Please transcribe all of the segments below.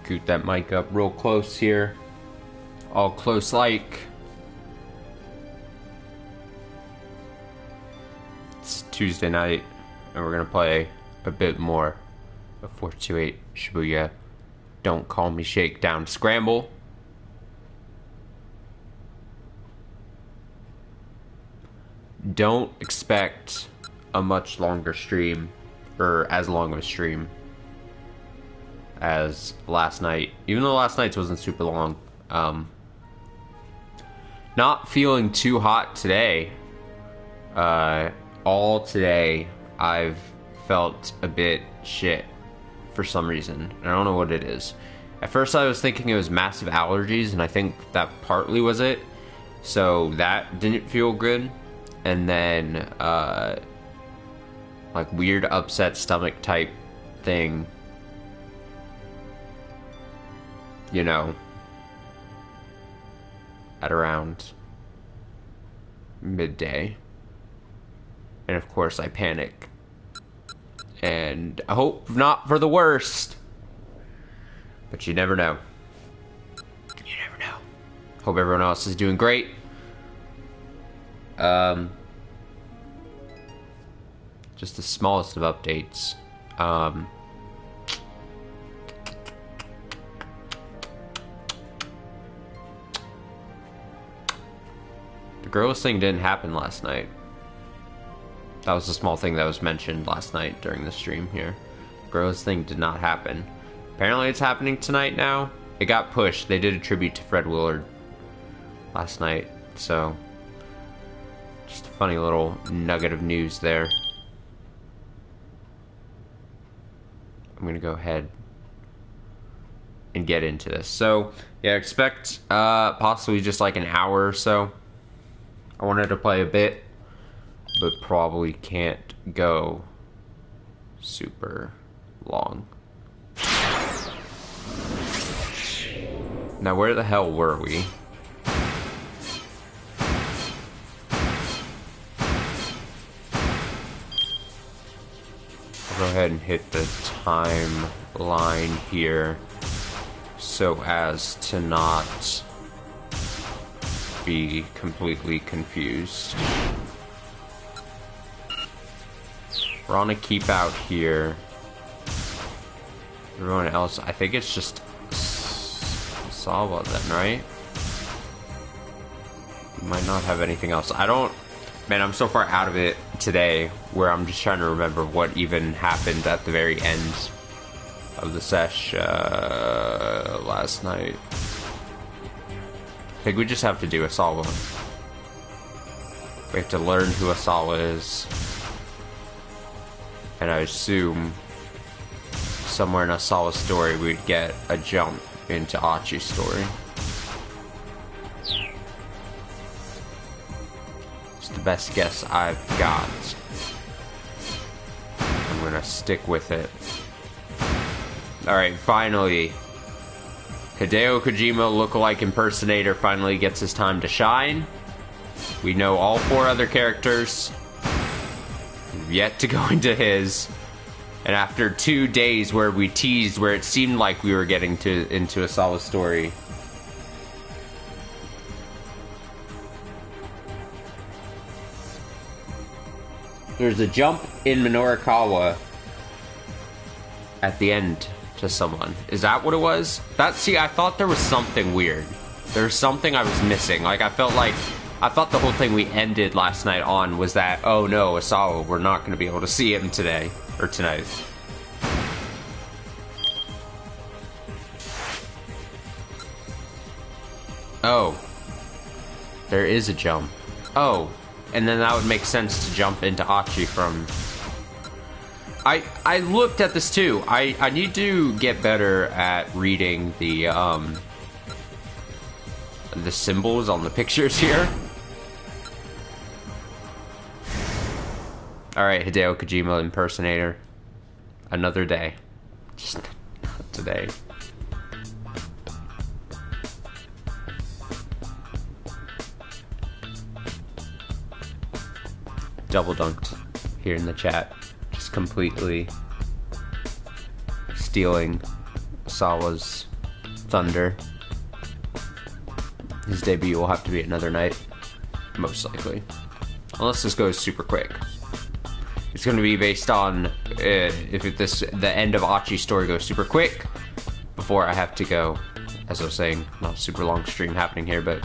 scoot that mic up real close here. All close like. It's Tuesday night, and we're gonna play a bit more of 428 Shibuya Don't Call Me Shakedown Scramble. Don't expect a much longer stream, or as long of a stream as last night, even though last night's wasn't super long. Not feeling too hot today. All today I've felt a bit shit for some reason. I don't know what it is. At first I was thinking it was massive allergies, and I think that partly was it. So that didn't feel good. And then like weird upset stomach type thing, you know, at around midday. And of course I panic, and I hope not for the worst, but you never know. You never know. Hope everyone else is doing great. Just the smallest of updates. The girls thing didn't happen last night. That was a small thing that was mentioned last night during the stream here. The girls thing did not happen. Apparently it's happening tonight now. It got pushed. They did a tribute to Fred Willard last night, so just a funny little nugget of news there. I'm gonna go ahead and get into this. So yeah, expect possibly just like an hour or so. I wanted to play a bit, but probably can't go super long. Now where the hell were we? I'll go ahead and hit the timeline here so as to not be completely confused. We're on a keep out here. Everyone else, I think it's just Osawa then, right? You might not have anything else. I don't... Man, I'm so far out of it today where I'm just trying to remember what even happened at the very end of the sesh last night. I think we just have to do Osawa. We have to learn who Osawa is. And I assume somewhere in Osawa's story we'd get a jump into Achi's story. It's the best guess I've got. I'm gonna stick with it. Alright, finally. Hideo Kojima lookalike impersonator finally gets his time to shine. We know all 4 other characters. We've yet to go into his. And after 2 days where we teased where it seemed like we were getting into Osawa's story, there's a jump in Minorikawa at the end to someone. Is that what it was? See, I thought there was something weird. There's something I was missing. Like, I thought the whole thing we ended last night on was that, oh no, Osawa, we're not going to be able to see him today. Or tonight. Oh. There is a jump. Oh. And then that would make sense to jump into Achi from... I looked at this too. I need to get better at reading the symbols on the pictures here. Alright, Hideo Kojima impersonator. Another day. Just not today. Double dunked here in the chat. Just completely stealing Osawa's Thunder. His debut will have to be another night. Most likely. Unless this goes super quick. It's going to be based on if the end of Achi's story goes super quick before I have to go. As I was saying, not a super long stream happening here, but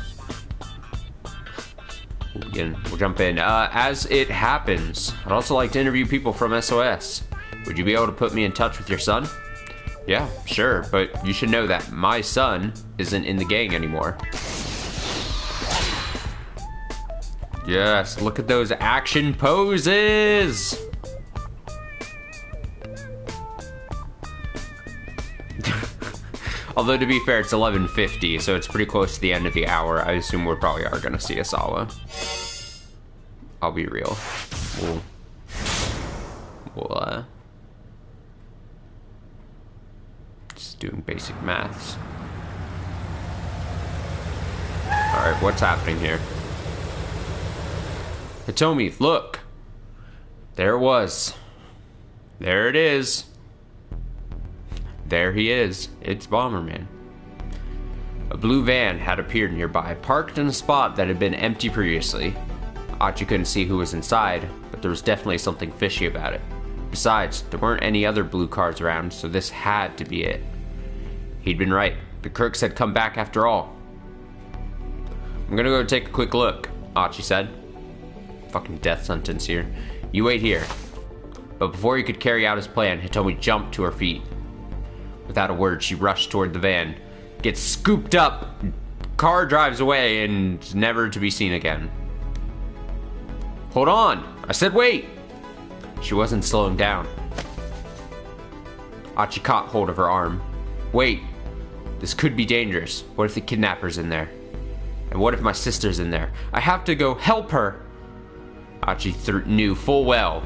we'll jump in. As it happens, I'd also like to interview people from SOS. Would you be able to put me in touch with your son? Yeah, sure, but you should know that my son isn't in the gang anymore. Yes, look at those action poses! Although, to be fair, it's 11:50, so it's pretty close to the end of the hour. I assume we probably are going to see Osawa. I'll be real. We'll just doing basic maths. Alright, what's happening here? Hitomi, look! There it was. There it is. There he is. It's Bomberman. A blue van had appeared nearby, parked in a spot that had been empty previously. Achi couldn't see who was inside, but there was definitely something fishy about it. Besides, there weren't any other blue cars around, so this had to be it. He'd been right. The crooks had come back after all. I'm gonna go take a quick look, Achi said. Fucking death sentence here. You wait here. But before he could carry out his plan, Hitomi jumped to her feet. Without a word, she rushed toward the van, gets scooped up, car drives away, and never to be seen again. Hold on! I said wait! She wasn't slowing down. Achi caught hold of her arm. Wait, this could be dangerous. What if the kidnapper's in there? And what if my sister's in there? I have to go help her! Achi knew full well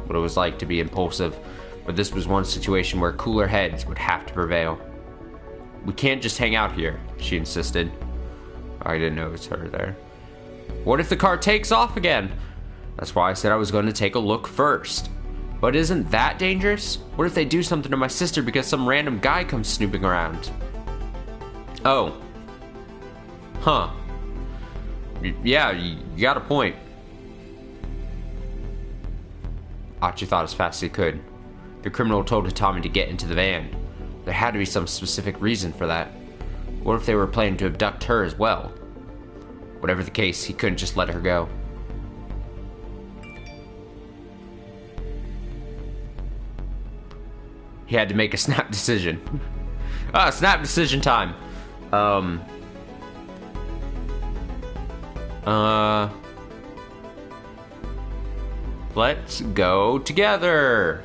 what it was like to be impulsive, but this was one situation where cooler heads would have to prevail. We can't just hang out here, she insisted. I didn't know it was her there. What if the car takes off again? That's why I said I was going to take a look first. But isn't that dangerous? What if they do something to my sister because some random guy comes snooping around? Oh. Huh. Yeah, you got a point. Achi thought as fast as he could. The criminal told Hitomi to get into the van. There had to be some specific reason for that. What if they were planning to abduct her as well? Whatever the case, he couldn't just let her go. He had to make a snap decision. Snap decision time. Let's go together.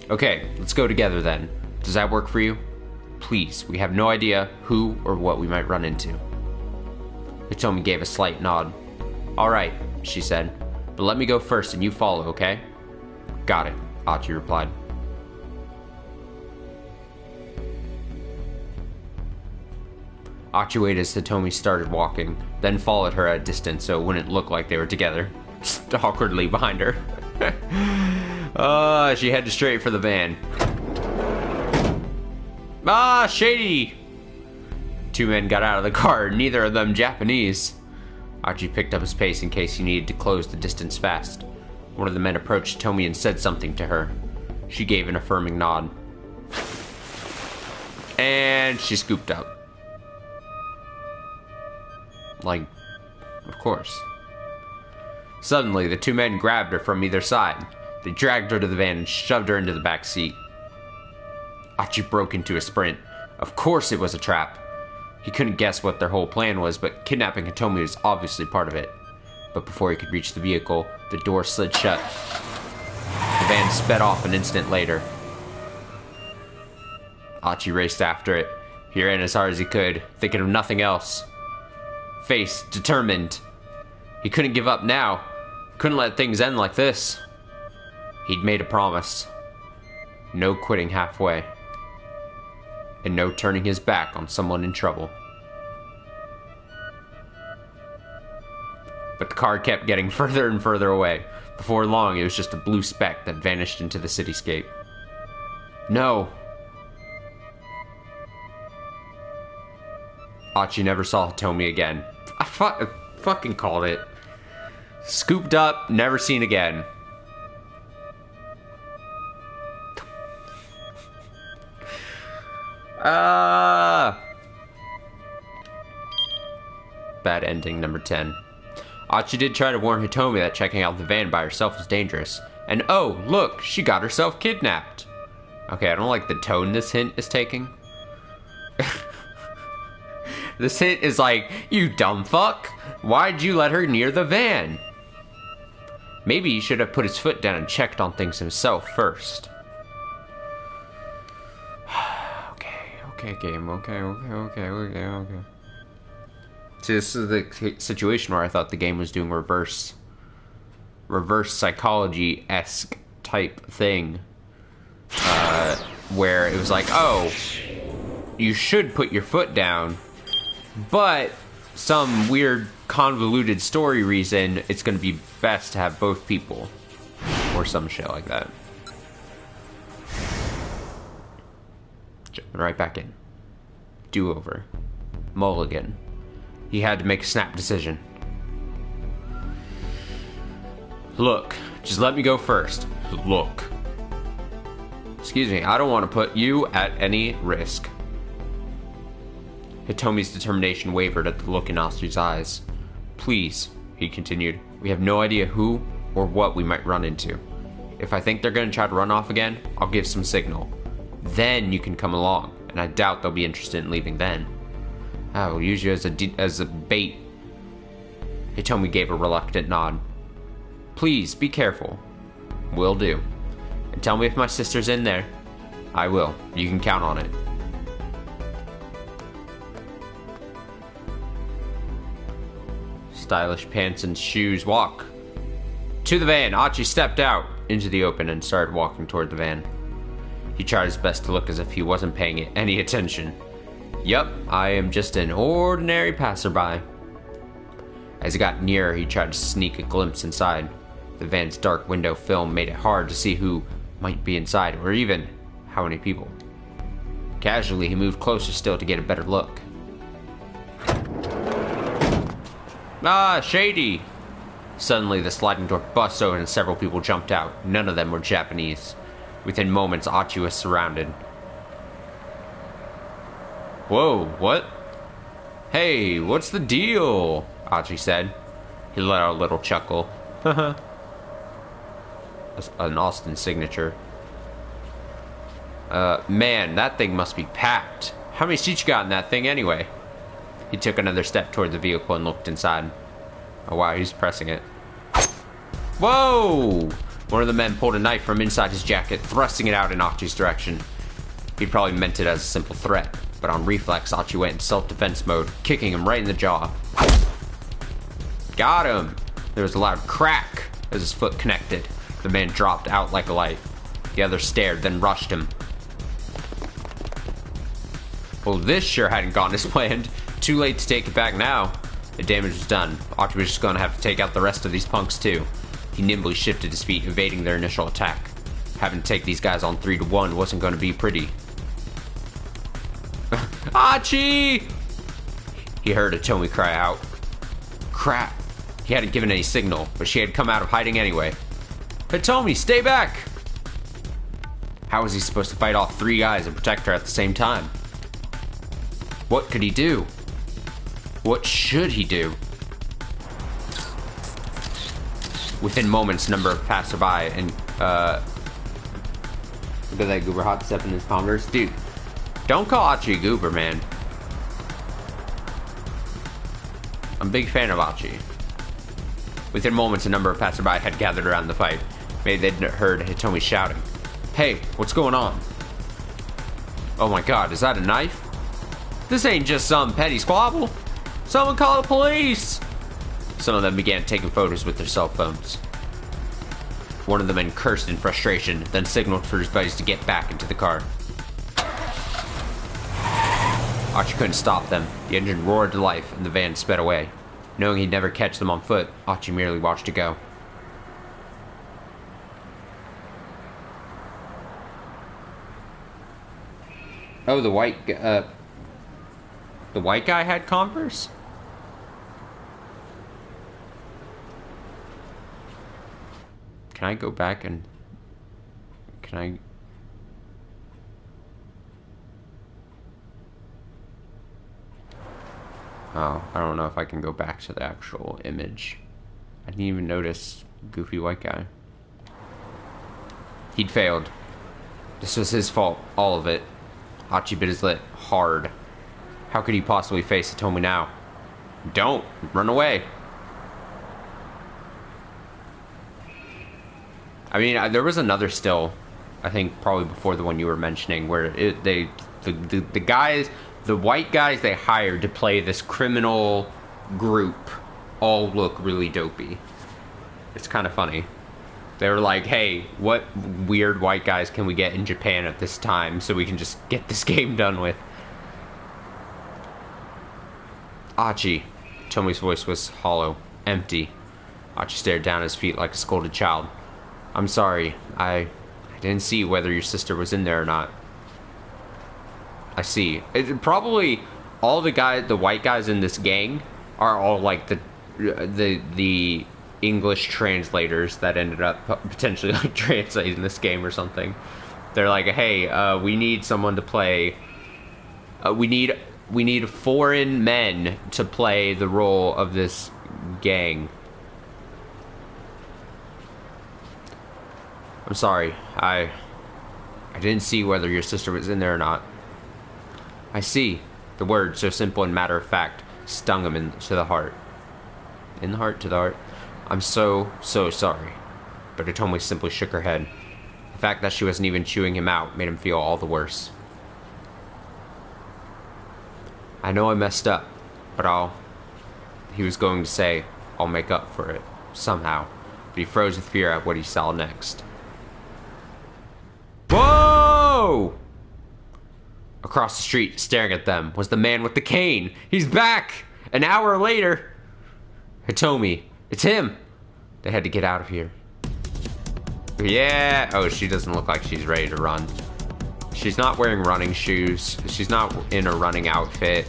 Okay, let's go together then. Does that work for you? Please, we have no idea who or what we might run into. Hitomi gave a slight nod. Alright, she said, but let me go first and you follow, okay? Got it, Achi replied. Achi waited as Hitomi started walking, then followed her at a distance so it wouldn't look like they were together, awkwardly behind her. She headed straight for the van. Shady! Two men got out of the car, neither of them Japanese. Achi picked up his pace in case he needed to close the distance fast. One of the men approached Hitomi and said something to her. She gave an affirming nod. And she scooped up. Like, of course. Suddenly, the two men grabbed her from either side. They dragged her to the van and shoved her into the back seat. Achi broke into a sprint. Of course it was a trap. He couldn't guess what their whole plan was, but kidnapping Hitomi was obviously part of it. But before he could reach the vehicle, the door slid shut. The van sped off an instant later. Achi raced after it. He ran as hard as he could, thinking of nothing else. Face determined. He couldn't give up now. Couldn't let things end like this. He'd made a promise. No quitting halfway. And no turning his back on someone in trouble. But the car kept getting further and further away. Before long, it was just a blue speck that vanished into the cityscape. No. Achi never saw Hitomi again. I fucking called it. Scooped up, never seen again. Bad ending, number 10. Achi did try to warn Hitomi that checking out the van by herself is dangerous. And oh, look, she got herself kidnapped. Okay, I don't like the tone this hint is taking. This hint is like, you dumb fuck. Why'd you let her near the van? Maybe he should have put his foot down and checked on things himself first. Okay, game. Okay. See, this is the situation where I thought the game was doing reverse psychology-esque type thing. Where it was like, oh, you should put your foot down, but some weird convoluted story reason it's going to be best to have both people. Or some shit like that. Jumping right back in. Do-over. Mulligan. He had to make a snap decision. Look, just let me go first. Look. Excuse me, I don't want to put you at any risk. Hitomi's determination wavered at the look in Astri's eyes. Please, he continued, we have no idea who or what we might run into. If I think they're going to try to run off again, I'll give some signal. Then you can come along, and I doubt they'll be interested in leaving then. I will use you as a bait. Hitomi gave a reluctant nod. Please, be careful. Will do. And tell me if my sister's in there. I will. You can count on it. Stylish pants and shoes walk. To the van. Achi stepped out into the open and started walking toward the van. He tried his best to look as if he wasn't paying it any attention. Yup, I am just an ordinary passerby. As he got nearer, he tried to sneak a glimpse inside. The van's dark window film made it hard to see who might be inside, or even how many people. Casually, he moved closer still to get a better look. Ah, shady! Suddenly, the sliding door bust open and several people jumped out. None of them were Japanese. Within moments, Achi was surrounded. Whoa, what? Hey, what's the deal? Achi said. He let out a little chuckle. An Austin signature. Man, that thing must be packed. How many seats you got in that thing anyway? He took another step toward the vehicle and looked inside. Oh wow, he's pressing it. Whoa! One of the men pulled a knife from inside his jacket, thrusting it out in Achi's direction. He probably meant it as a simple threat, but on reflex, Achi went in self-defense mode, kicking him right in the jaw. Got him! There was a loud crack as his foot connected. The man dropped out like a light. The other stared, then rushed him. Well, this sure hadn't gone as planned. Too late to take it back now. The damage was done. Achi was just going to have to take out the rest of these punks too. He nimbly shifted his feet, evading their initial attack. Having to take these guys on 3-1 wasn't going to be pretty. Achi! He heard Hitomi cry out. Crap. He hadn't given any signal, but she had come out of hiding anyway. Hitomi, stay back! How was he supposed to fight off 3 guys and protect her at the same time? What could he do? What should he do? Within moments, a number of passerby and, look at that goober hot step in his Converse. Dude, don't call Achi goober, man. I'm a big fan of Achi. Within moments, a number of passerby had gathered around the fight. Maybe they'd heard Hitomi shouting. Hey, what's going on? Oh my god, is that a knife? This ain't just some petty squabble. Someone call the police! Some of them began taking photos with their cell phones. One of the men cursed in frustration, then signaled for his buddies to get back into the car. Achi couldn't stop them. The engine roared to life, and the van sped away. Knowing he'd never catch them on foot, Achi merely watched it go. Oh, the white The white guy had Converse? Can I go back and... Can I... Oh, I don't know if I can go back to the actual image. I didn't even notice goofy white guy. He'd failed. This was his fault, all of it. Hachi bit his lip hard. How could he possibly face Hitomi now? Don't! Run away! I mean, there was another still, I think probably before the one you were mentioning, where the guys, the white guys they hired to play this criminal group all look really dopey. It's kind of funny. They were like, hey, what weird white guys can we get in Japan at this time so we can just get this game done with? Achi. Tomi's voice was hollow, empty. Achi stared down at his feet like a scolded child. I'm sorry. I didn't see whether your sister was in there or not. I see. Probably all the white guys in this gang are all like the English translators that ended up potentially like translating this game or something. They're like, hey, we need someone to play. We need foreign men to play the role of this gang. I'm sorry. I didn't see whether your sister was in there or not. I see. The word, so simple and matter of fact, stung him to the heart. In the heart, to the heart. I'm so sorry. But Hitomi simply shook her head. The fact that she wasn't even chewing him out made him feel all the worse. I know I messed up, but he was going to say, I'll make up for it, somehow. But he froze with fear at what he saw next. Whoa! Across the street, staring at them, was the man with the cane. He's back! An hour later. Hitomi, it's him. They had to get out of here. Yeah. Oh, she doesn't look like she's ready to run. She's not wearing running shoes. She's not in a running outfit.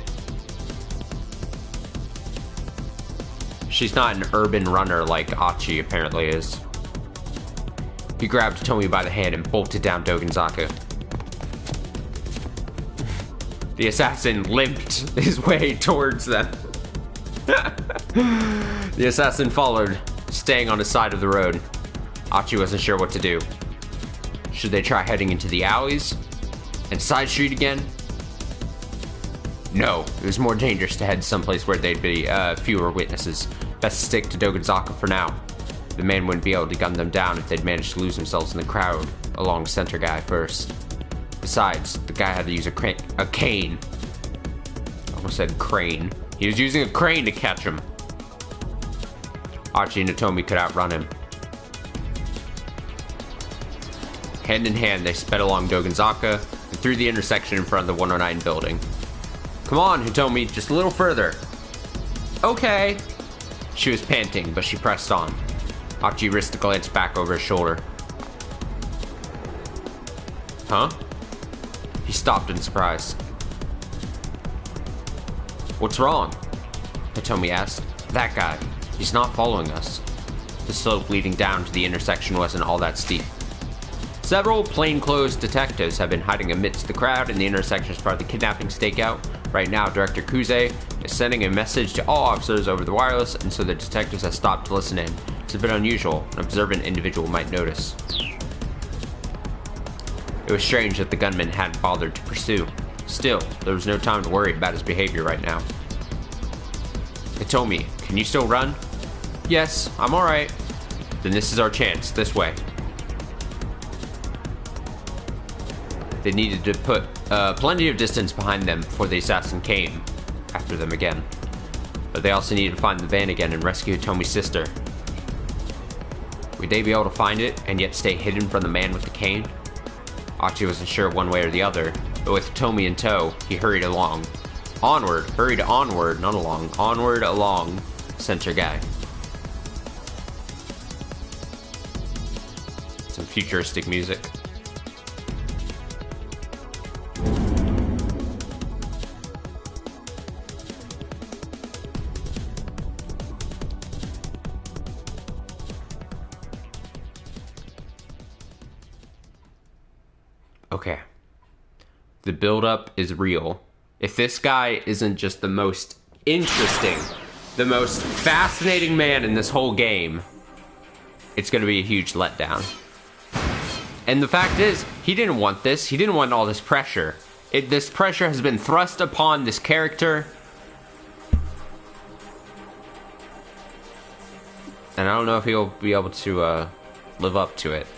She's not an urban runner like Achi apparently is. He grabbed Hitomi by the hand and bolted down Dogenzaka. The assassin limped his way towards them. The assassin followed, staying on the side of the road. Achi wasn't sure what to do. Should they try heading into the alleys and side street again? No, it was more dangerous to head someplace where there'd be fewer witnesses. Best to stick to Dogenzaka for now. The man wouldn't be able to gun them down if they'd managed to lose themselves in the crowd along center guy first. Besides, the guy had to use a cane. I almost said crane. He was using a crane to catch him. Achi and Hitomi could outrun him. Hand in hand, they sped along Dogenzaka and through the intersection in front of the 109 building. Come on, Hitomi, just a little further. Okay. She was panting, but she pressed on. Achi risked a glance back over his shoulder. Huh? He stopped in surprise. What's wrong? Hitomi asked. That guy. He's not following us. The slope leading down to the intersection wasn't all that steep. Several plainclothes detectives have been hiding amidst the crowd in the intersection as part of the kidnapping stakeout. Right now, Director Kuze is sending a message to all officers over the wireless, and so the detectives have stopped to listen in. It's a bit unusual. An observant individual might notice. It was strange that the gunman hadn't bothered to pursue. Still, there was no time to worry about his behavior right now. Hitomi, can you still run? Yes, I'm alright. Then this is our chance. This way. They needed to put plenty of distance behind them before the assassin came after them again. But they also needed to find the van again and rescue Hitomi's sister. Would they be able to find it and yet stay hidden from the man with the cane? Achi wasn't sure one way or the other, but with Hitomi in tow, he hurried along. Hurried onward, not along. Onward along Center Guy. Some futuristic music. Okay. The build-up is real. If this guy isn't just the most interesting, the most fascinating man in this whole game, it's going to be a huge letdown. And the fact is, he didn't want this. He didn't want all this pressure. This pressure has been thrust upon this character. And I don't know if he'll be able to live up to it.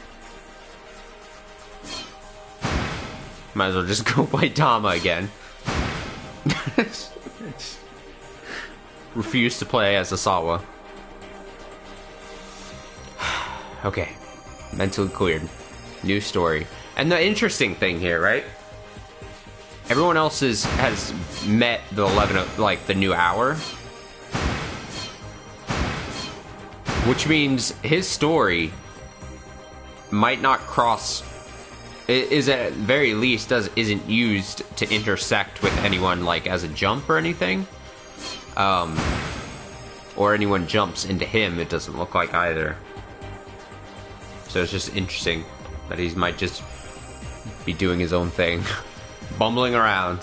Might as well just go play Tama again. Refuse to play as Osawa. Okay. Mentally cleared. New story. And the interesting thing here, right? Everyone else has met the 11, like, the new hour. Which means his story might not cross... is at very least isn't used to intersect with anyone, like, as a jump or anything. Or anyone jumps into him, it doesn't look like either. So it's just interesting that he might just be doing his own thing. Bumbling around.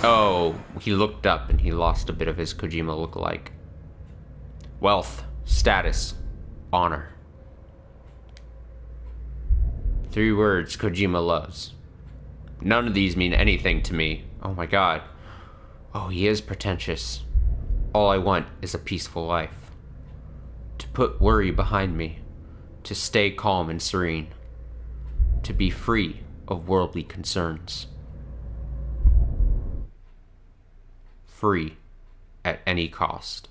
Oh, he looked up and he lost a bit of his Kojima lookalike. Wealth, status, honor. 3 words Kojima loves. None of these mean anything to me. Oh my god. Oh, he is pretentious. All I want is a peaceful life. To put worry behind me. To stay calm and serene. To be free of worldly concerns. Free at any cost.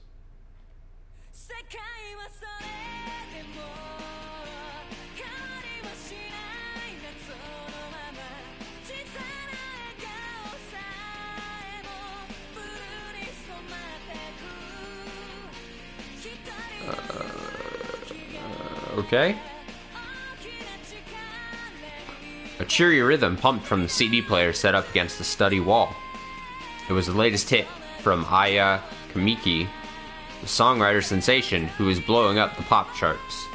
Okay. A cheery rhythm pumped from the CD player set up against the study wall. It was the latest hit from Aya Kamiki, the songwriter sensation who is blowing up the pop charts.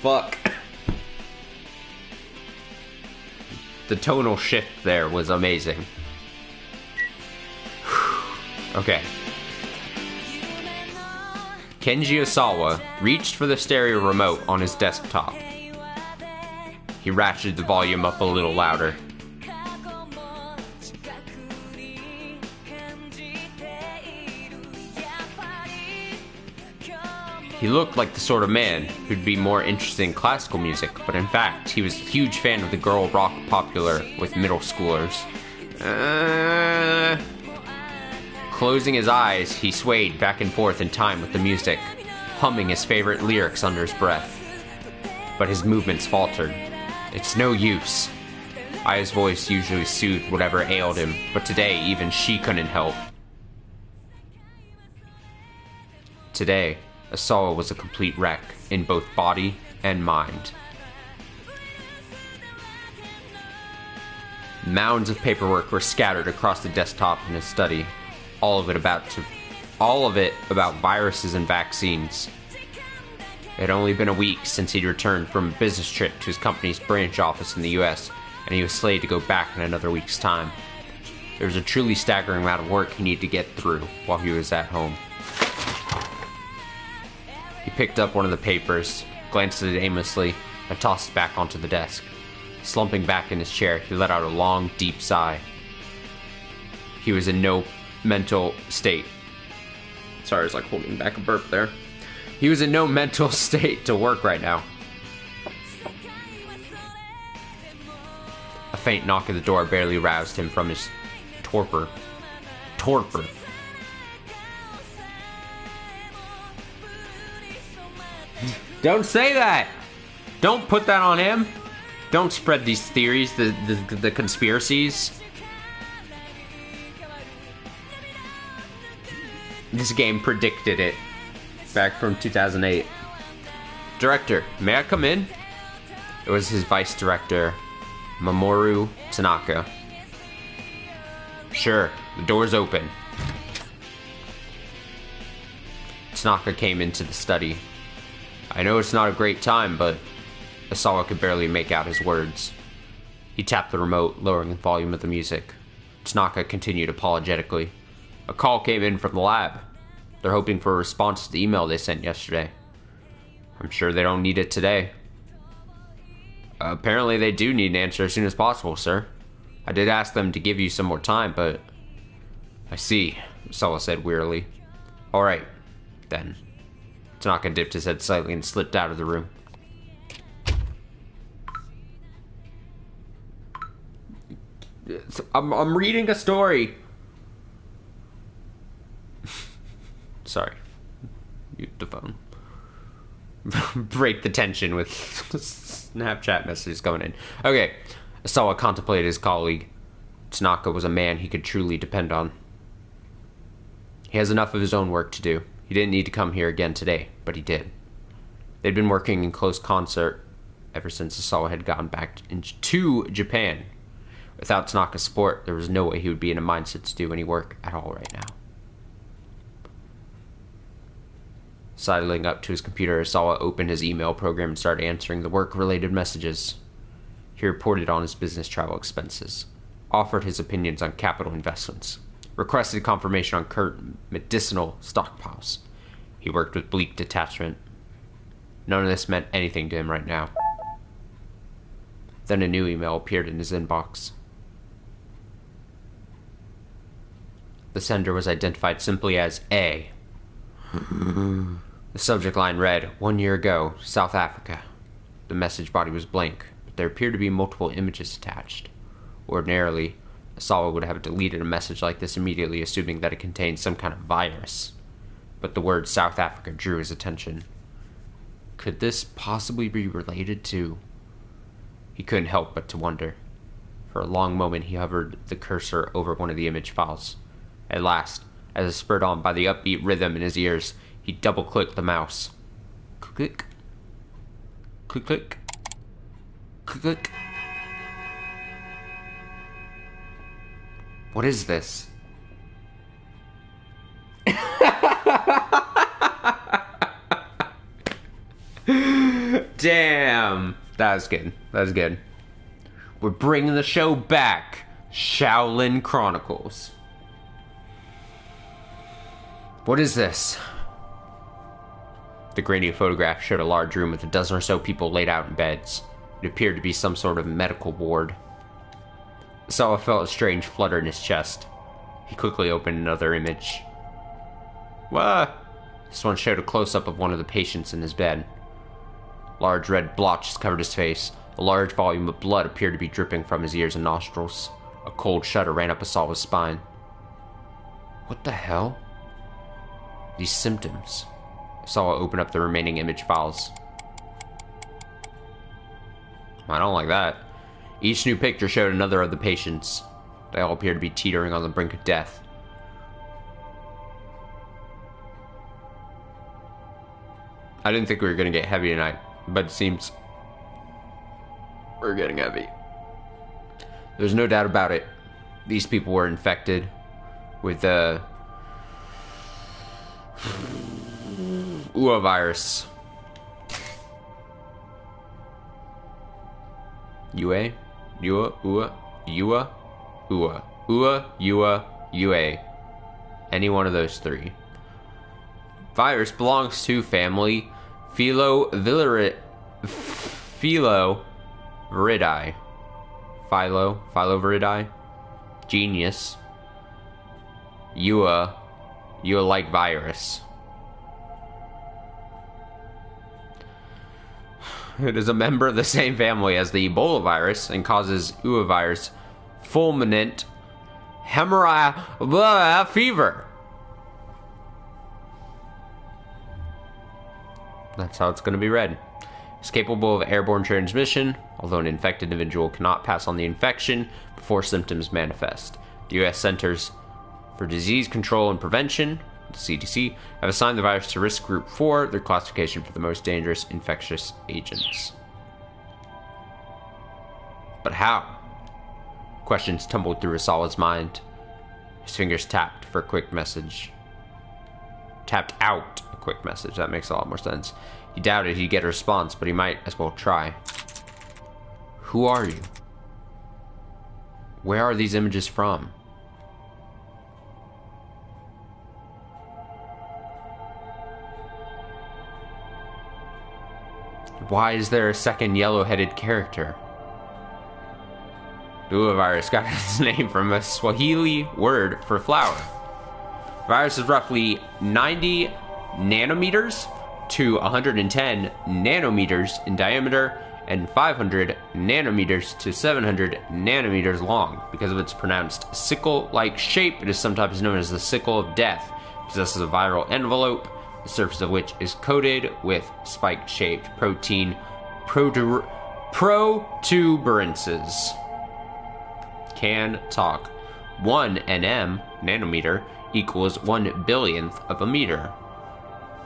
Fuck. The tonal shift there was amazing. Okay. Kenji Osawa reached for the stereo remote on his desktop. He ratcheted the volume up a little louder. He looked like the sort of man who'd be more interested in classical music, but in fact, he was a huge fan of the girl rock popular with middle schoolers. Closing his eyes, he swayed back and forth in time with the music, humming his favorite lyrics under his breath. But his movements faltered. It's no use. Aya's voice usually soothed whatever ailed him, but today even she couldn't help. Today, Osawa was a complete wreck in both body and mind. Mounds of paperwork were scattered across the desktop in his study, all of it about viruses and vaccines. It had only been a week since he'd returned from a business trip to his company's branch office in the US, and he was slated to go back in another week's time. There was a truly staggering amount of work he needed to get through while he was at home. He picked up one of the papers, glanced at it aimlessly, and tossed it back onto the desk. Slumping back in his chair, he let out a long, deep sigh. He was in no mental state. Sorry, I was like holding back a burp there. He was in no mental state to work right now. A faint knock at the door barely roused him from his torpor. Torpor. Don't say that! Don't put that on him! Don't spread these theories, the conspiracies. This game predicted it. Back from 2008. Director, may I come in? It was his vice director, Mamoru Tanaka. Sure, the door's open. Tanaka came into the study. I know it's not a great time, but Osawa could barely make out his words. He tapped the remote, lowering the volume of the music. Tanaka continued apologetically. A call came in from the lab. They're hoping for a response to the email they sent yesterday. I'm sure they don't need it today. Apparently they do need an answer as soon as possible, sir. I did ask them to give you some more time, but... I see, Osawa said wearily. Alright, then. Tanaka dipped his head slightly and slipped out of the room. I'm reading a story. Sorry. Mute the phone. Break the tension with Snapchat messages going in. Okay. Osawa contemplated his colleague. Tanaka was a man he could truly depend on. He has enough of his own work to do. He didn't need to come here again today, but he did. They'd been working in close concert ever since Osawa had gotten back to Japan. Without Tanaka's support, there was no way he would be in a mindset to do any work at all right now. Sidling up to his computer, Osawa opened his email program and started answering the work-related messages. He reported on his business travel expenses, offered his opinions on capital investments, requested confirmation on current medicinal stockpiles. He worked with bleak detachment. None of this meant anything to him right now. Then a new email appeared in his inbox. The sender was identified simply as A. The subject line read, 1 year ago, South Africa. The message body was blank, but there appeared to be multiple images attached. Ordinarily, Osawa would have deleted a message like this immediately, assuming that it contained some kind of virus. But the word South Africa drew his attention. Could this possibly be related to... He couldn't help but to wonder. For a long moment, he hovered the cursor over one of the image files. At last, as spurred on by the upbeat rhythm in his ears, he double-clicked the mouse. Click. Click, click. Click, click. What is this? Damn. That was good. That was good. We're bringing the show back. Shaolin Chronicles. What is this? The grainy photograph showed a large room with a dozen or so people laid out in beds. It appeared to be some sort of medical ward. Osawa felt a strange flutter in his chest. He quickly opened another image. What? This one showed a close-up of one of the patients in his bed. Large red blotches covered his face. A large volume of blood appeared to be dripping from his ears and nostrils. A cold shudder ran up Osawa's spine. What the hell? These symptoms. Osawa opened up the remaining image files. I don't like that. Each new picture showed another of the patients. They all appeared to be teetering on the brink of death. I didn't think we were going to get heavy tonight, but it seems we're getting heavy. There's no doubt about it. These people were infected with the Ua virus. Ua? Ua? Ua? Ua? Ua? Ua? Ua? Ua? Any one of those three. Virus belongs to family Filoviridae. Filoviridae. Genius. Ua-like virus. It is a member of the same family as the Ebola virus and causes Ua virus fulminant hemorrhagic fever. That's how it's going to be read. It's capable of airborne transmission, although an infected individual cannot pass on the infection before symptoms manifest. The U.S. Centers for Disease Control and Prevention, the CDC, have assigned the virus to Risk Group 4, their classification for the most dangerous infectious agents. But how? Questions tumbled through Osawa's mind. His fingers tapped for a quick message. Tapped out a quick message. That makes a lot more sense. He doubted he'd get a response, but he might as well try. Who are you? Where are these images from? Why is there a second yellow-headed character? The Ua virus got its name from a Swahili word for flower. The virus is roughly 90 nanometers to 110 nanometers in diameter and 500 nanometers to 700 nanometers long. Because of its pronounced sickle-like shape, it is sometimes known as the sickle of death. It possesses a viral envelope, the surface of which is coated with spike-shaped protein protuberances. Can talk. 1 nm, nanometer, equals 1 billionth of a meter.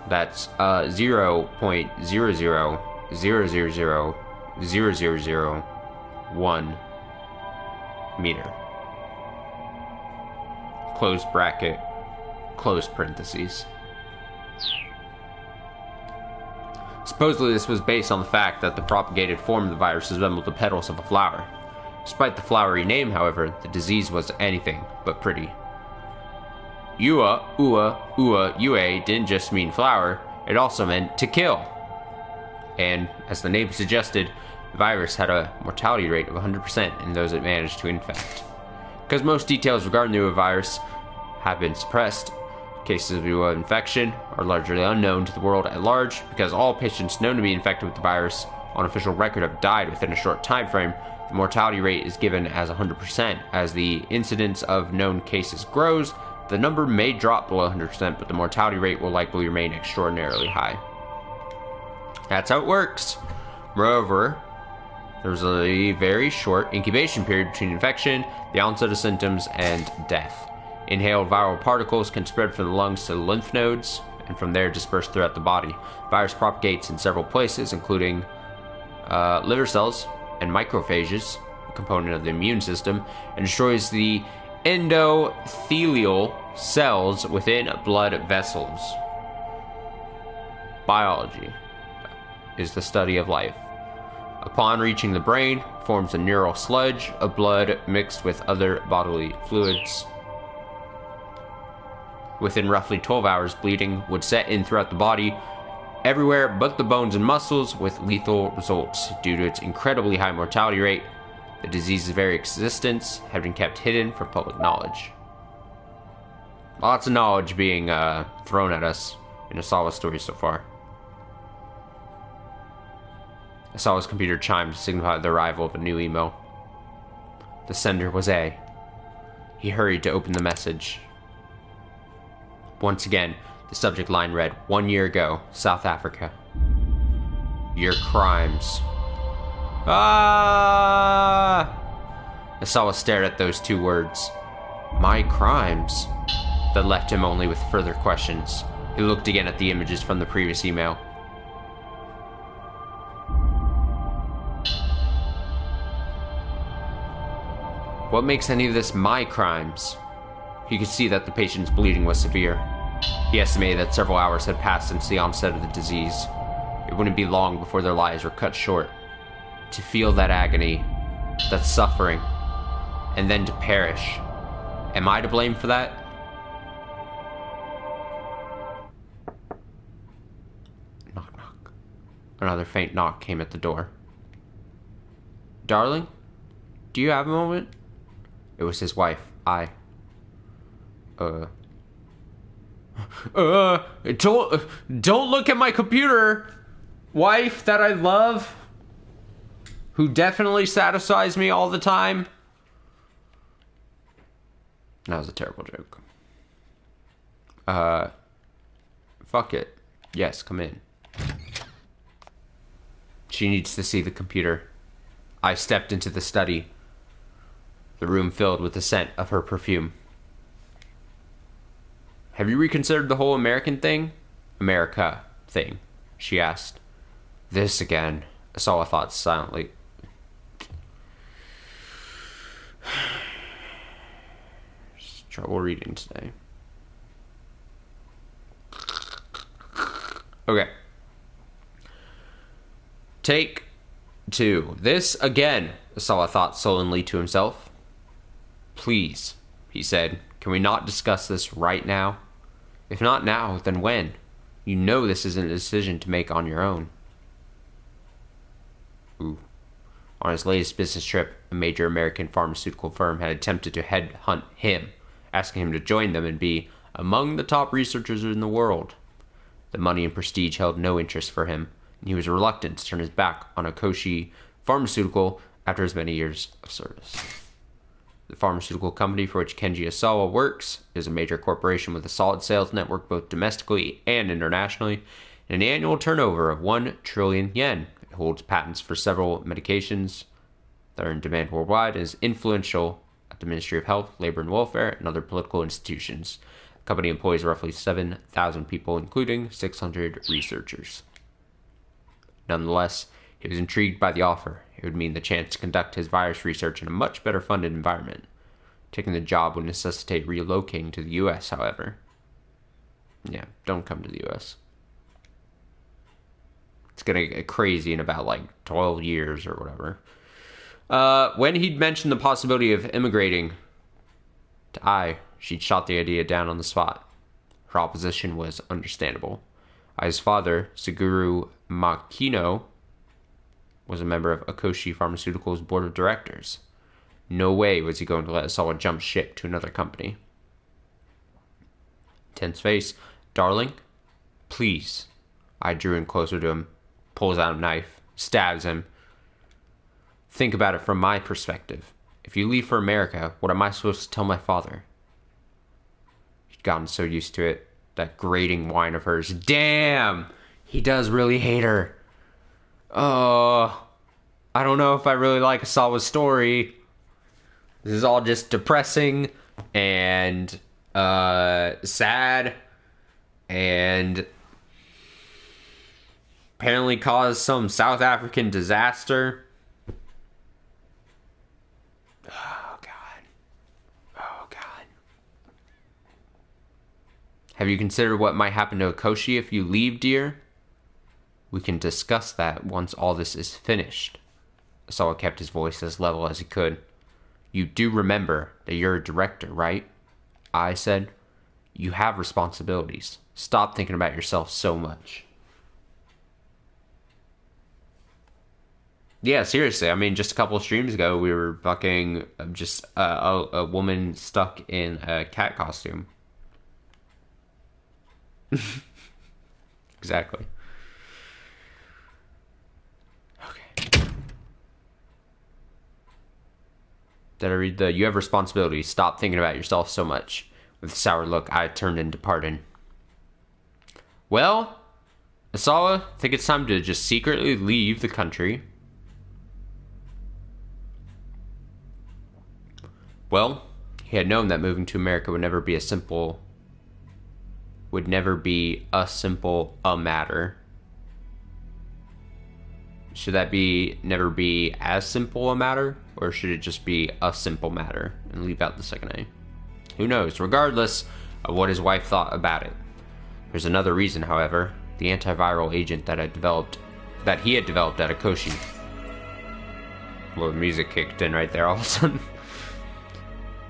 That's 0.000000001 meter. Close bracket, close parentheses. Supposedly this was based on the fact that the propagated form of the virus resembled the petals of a flower. Despite the flowery name, however, the disease was anything but pretty. Ua, ua didn't just mean flower, it also meant to kill. And, as the name suggested, the virus had a mortality rate of 100% in those it managed to infect. Because most details regarding the Ua virus have been suppressed, cases of Ua infection are largely unknown to the world at large, because all patients known to be infected with the virus on official record have died within a short time frame. The mortality rate is given as 100%. As the incidence of known cases grows, the number may drop below 100%, but the mortality rate will likely remain extraordinarily high. That's how it works. Moreover, there's a very short incubation period between infection, the onset of symptoms, and death. Inhaled viral particles can spread from the lungs to the lymph nodes, and from there disperse throughout the body. The virus propagates in several places, including liver cells and macrophages, a component of the immune system, and destroys the endothelial cells within blood vessels. Biology is the study of life. Upon reaching the brain, forms a neural sludge of blood mixed with other bodily fluids. Within roughly 12 hours, bleeding would set in throughout the body, everywhere but the bones and muscles, with lethal results. Due to its incredibly high mortality rate, the disease's very existence had been kept hidden from public knowledge. Lots of knowledge being thrown at us in Osawa's story so far. Osawa's computer chimed to signify the arrival of a new email. The sender was A. He hurried to open the message. Once again, the subject line read, 1 year ago, South Africa. Your crimes. Ah! Osawa stared at those two words. My crimes? That left him only with further questions. He looked again at the images from the previous email. What makes any of this my crimes? He could see that the patient's bleeding was severe. He estimated that several hours had passed since the onset of the disease. It wouldn't be long before their lives were cut short. To feel that agony, that suffering, and then to perish. Am I to blame for that? Knock, knock. Another faint knock came at the door. Darling, do you have a moment? It was his wife. Don't look at my computer, wife that I love, who definitely satisfies me all the time. That was a terrible joke. Fuck it. Yes, come in. She needs to see the computer. I stepped into the study, the room filled with the scent of her perfume. Have you reconsidered the whole America thing? She asked. This again, Osawa thought silently. Trouble reading today. Okay. Take 2. This, again, Osawa thought sullenly to himself. Please, he said, can we not discuss this right now? If not now, then when? You know this isn't a decision to make on your own. Ooh. On his latest business trip, a major American pharmaceutical firm had attempted to headhunt him, asking him to join them and be among the top researchers in the world. The money and prestige held no interest for him, and he was reluctant to turn his back on Akoshi Pharmaceutical after his many years of service. The pharmaceutical company for which Kenji Osawa works is a major corporation with a solid sales network both domestically and internationally, and an annual turnover of 1 trillion yen. It holds patents for several medications that are in demand worldwide and is influential at the Ministry of Health, Labor and Welfare, and other political institutions. The company employs roughly 7,000 people, including 600 researchers. Nonetheless, he was intrigued by the offer. It would mean the chance to conduct his virus research in a much better funded environment. Taking the job would necessitate relocating to the U.S., however. Yeah, don't come to the U.S. It's going to get crazy in about, 12 years or whatever. When he'd mentioned the possibility of immigrating to Ai, she'd shot the idea down on the spot. Her opposition was understandable. Ai's father, Suguru Makino, was a member of Akoshi Pharmaceutical's board of directors. No way was he going to let Osawa jump ship to another company. Tense face. Darling, please. I drew in closer to him, pulls out a knife, stabs him. Think about it from my perspective. If you leave for America, what am I supposed to tell my father? He'd gotten so used to it, that grating whine of hers. Damn! He does really hate her. Oh, I don't know if I really like Osawa's story. This is all just depressing and sad and apparently caused some South African disaster. Oh, God. Oh, God. Have you considered what might happen to Akoshi if you leave, dear? We can discuss that once all this is finished. Osawa kept his voice as level as he could. You do remember that you're a director, right? I said. You have responsibilities. Stop thinking about yourself so much. Yeah, seriously. I mean, just a couple of streams ago, we were fucking just a woman stuck in a cat costume. Exactly. Did I read the, you have responsibilities, stop thinking about yourself so much. With a sour look, I turned and departed. Well, Osawa, I think it's time to just secretly leave the country. Well, he had known that moving to America would never be a simple matter. Should that be never be as simple a matter? Or should it just be a simple matter and leave out the second A? Who knows? Regardless of what his wife thought about it. There's another reason, however. The antiviral agent that he had developed at Akoshi. Well, the music kicked in right there all of a sudden.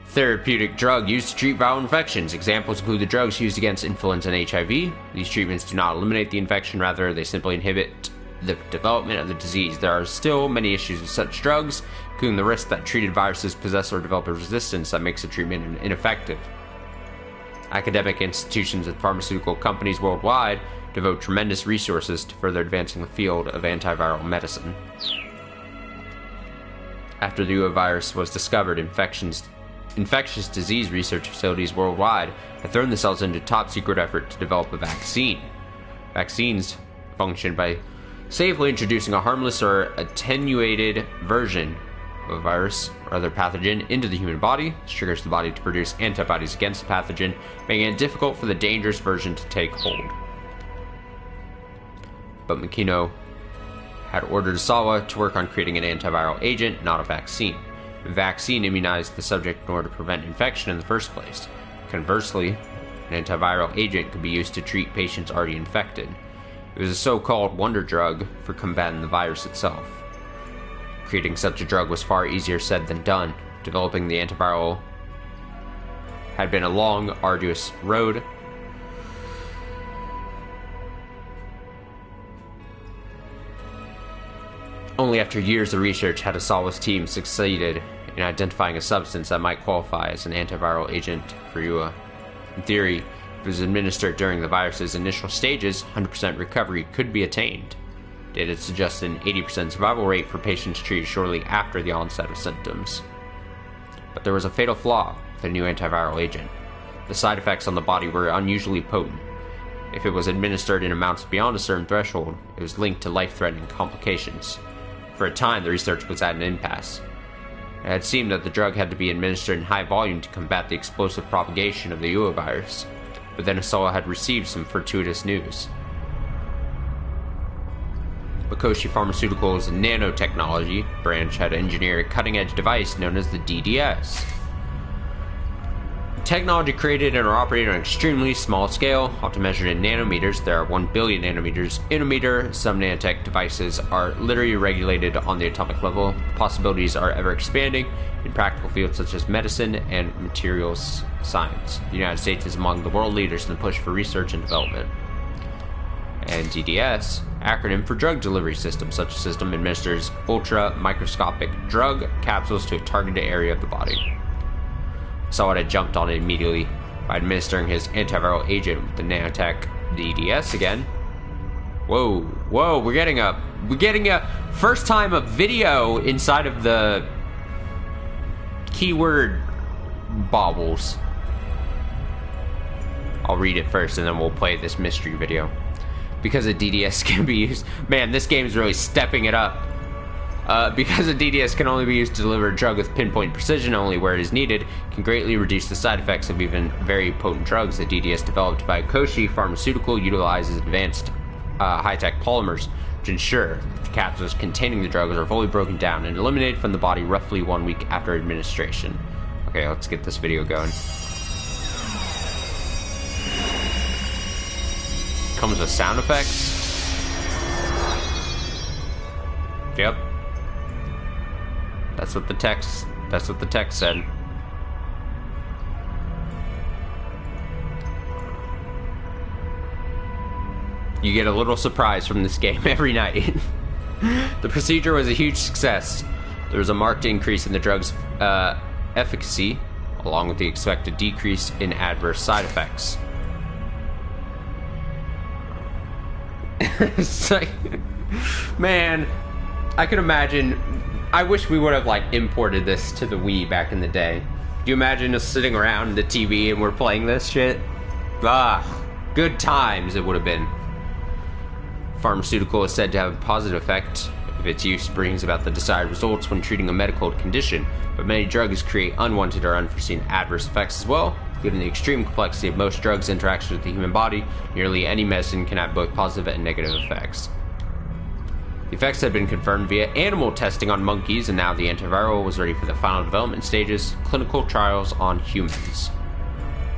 Therapeutic drug used to treat viral infections. Examples include the drugs used against influenza and HIV. These treatments do not eliminate the infection, rather they simply inhibit the development of the disease. There are still many issues with such drugs, including the risk that treated viruses possess or develop a resistance that makes the treatment ineffective. Academic institutions and pharmaceutical companies worldwide devote tremendous resources to further advancing the field of antiviral medicine. After the UA virus was discovered, infectious disease research facilities worldwide have thrown themselves into a top-secret effort to develop a vaccine. Vaccines function by safely introducing a harmless or attenuated version of a virus or other pathogen into the human body. This triggers the body to produce antibodies against the pathogen, making it difficult for the dangerous version to take hold. But Makino had ordered Osawa to work on creating an antiviral agent, not a vaccine. The vaccine immunized the subject in order to prevent infection in the first place. Conversely, an antiviral agent could be used to treat patients already infected. It was a so-called wonder drug for combating the virus itself. Creating such a drug was far easier said than done. Developing the antiviral had been a long, arduous road. Only after years of research had Osawa's team succeeded in identifying a substance that might qualify as an antiviral agent for UA. In theory, if it was administered during the virus's initial stages, 100% recovery could be attained. Data suggest an 80% survival rate for patients treated shortly after the onset of symptoms. But there was a fatal flaw with the new antiviral agent. The side effects on the body were unusually potent. If it was administered in amounts beyond a certain threshold, it was linked to life-threatening complications. For a time, the research was at an impasse. It had seemed that the drug had to be administered in high volume to combat the explosive propagation of the UA virus, but then Osawa had received some fortuitous news. Mikoshi Pharmaceuticals' nanotechnology branch had engineered a cutting-edge device known as the DDS. Technology created and operated on an extremely small scale, often measured in nanometers. There are 1 billion nanometers in a meter. Some nanotech devices are literally regulated on the atomic level. Possibilities are ever expanding in practical fields such as medicine and materials science. The United States is among the world leaders in the push for research and development. And DDS, acronym for drug delivery system. Such a system administers ultra-microscopic drug capsules to a targeted area of the body. Osawa had jumped on it immediately by administering his antiviral agent with the nanotech DDS again. Whoa, we're getting a first time a video inside of the keyword baubles. I'll read it first and then we'll play this mystery video. Because a DDS can be used, man, this game is really stepping it up. Because a DDS can only be used to deliver a drug with pinpoint precision only where it is needed, can greatly reduce the side effects of even very potent drugs. The DDS developed by Mikoshi Pharmaceutical utilizes advanced high-tech polymers to ensure that the capsules containing the drugs are fully broken down and eliminated from the body roughly 1 week after administration. Okay, let's get this video going. Comes with sound effects. Yep. That's what the text said. You get a little surprise from this game every night. The procedure was a huge success. There was a marked increase in the drug's efficacy, along with the expected decrease in adverse side effects. It's like, man, I can imagine. I wish we would have like imported this to the Wii back in the day. Do you imagine us sitting around the TV and we're playing this shit? Ah, good times it would have been. Pharmaceutical is said to have a positive effect if its use brings about the desired results when treating a medical condition, but many drugs create unwanted or unforeseen adverse effects as well. Given the extreme complexity of most drugs' interactions with the human body, nearly any medicine can have both positive and negative effects. The effects had been confirmed via animal testing on monkeys, and now the antiviral was ready for the final development stages, clinical trials on humans.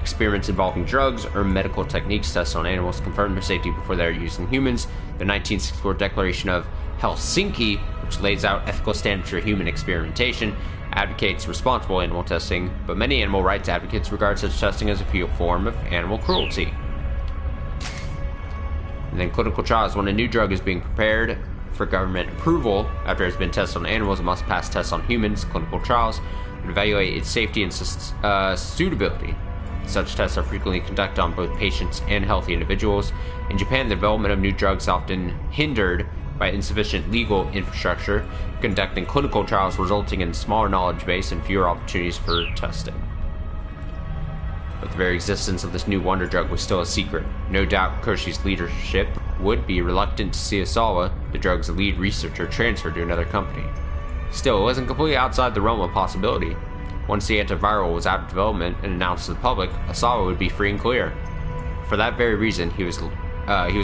Experiments involving drugs or medical techniques tested on animals confirmed their safety before they are used in humans. The 1964 Declaration of Helsinki, which lays out ethical standards for human experimentation, advocates responsible animal testing, but many animal rights advocates regard such testing as a form of animal cruelty. And then clinical trials. When a new drug is being prepared for government approval, after it has been tested on animals, it must pass tests on humans, clinical trials, and evaluate its safety and suitability. Such tests are frequently conducted on both patients and healthy individuals. In Japan, the development of new drugs is often hindered by insufficient legal infrastructure, conducting clinical trials resulting in smaller knowledge base and fewer opportunities for testing. But the very existence of this new wonder drug was still a secret. No doubt Mikoshi's leadership would be reluctant to see Osawa, the drug's lead researcher, transferred to another company. Still, it wasn't completely outside the realm of possibility. Once the antiviral was out of development and announced to the public, Osawa would be free and clear. For that very reason, he was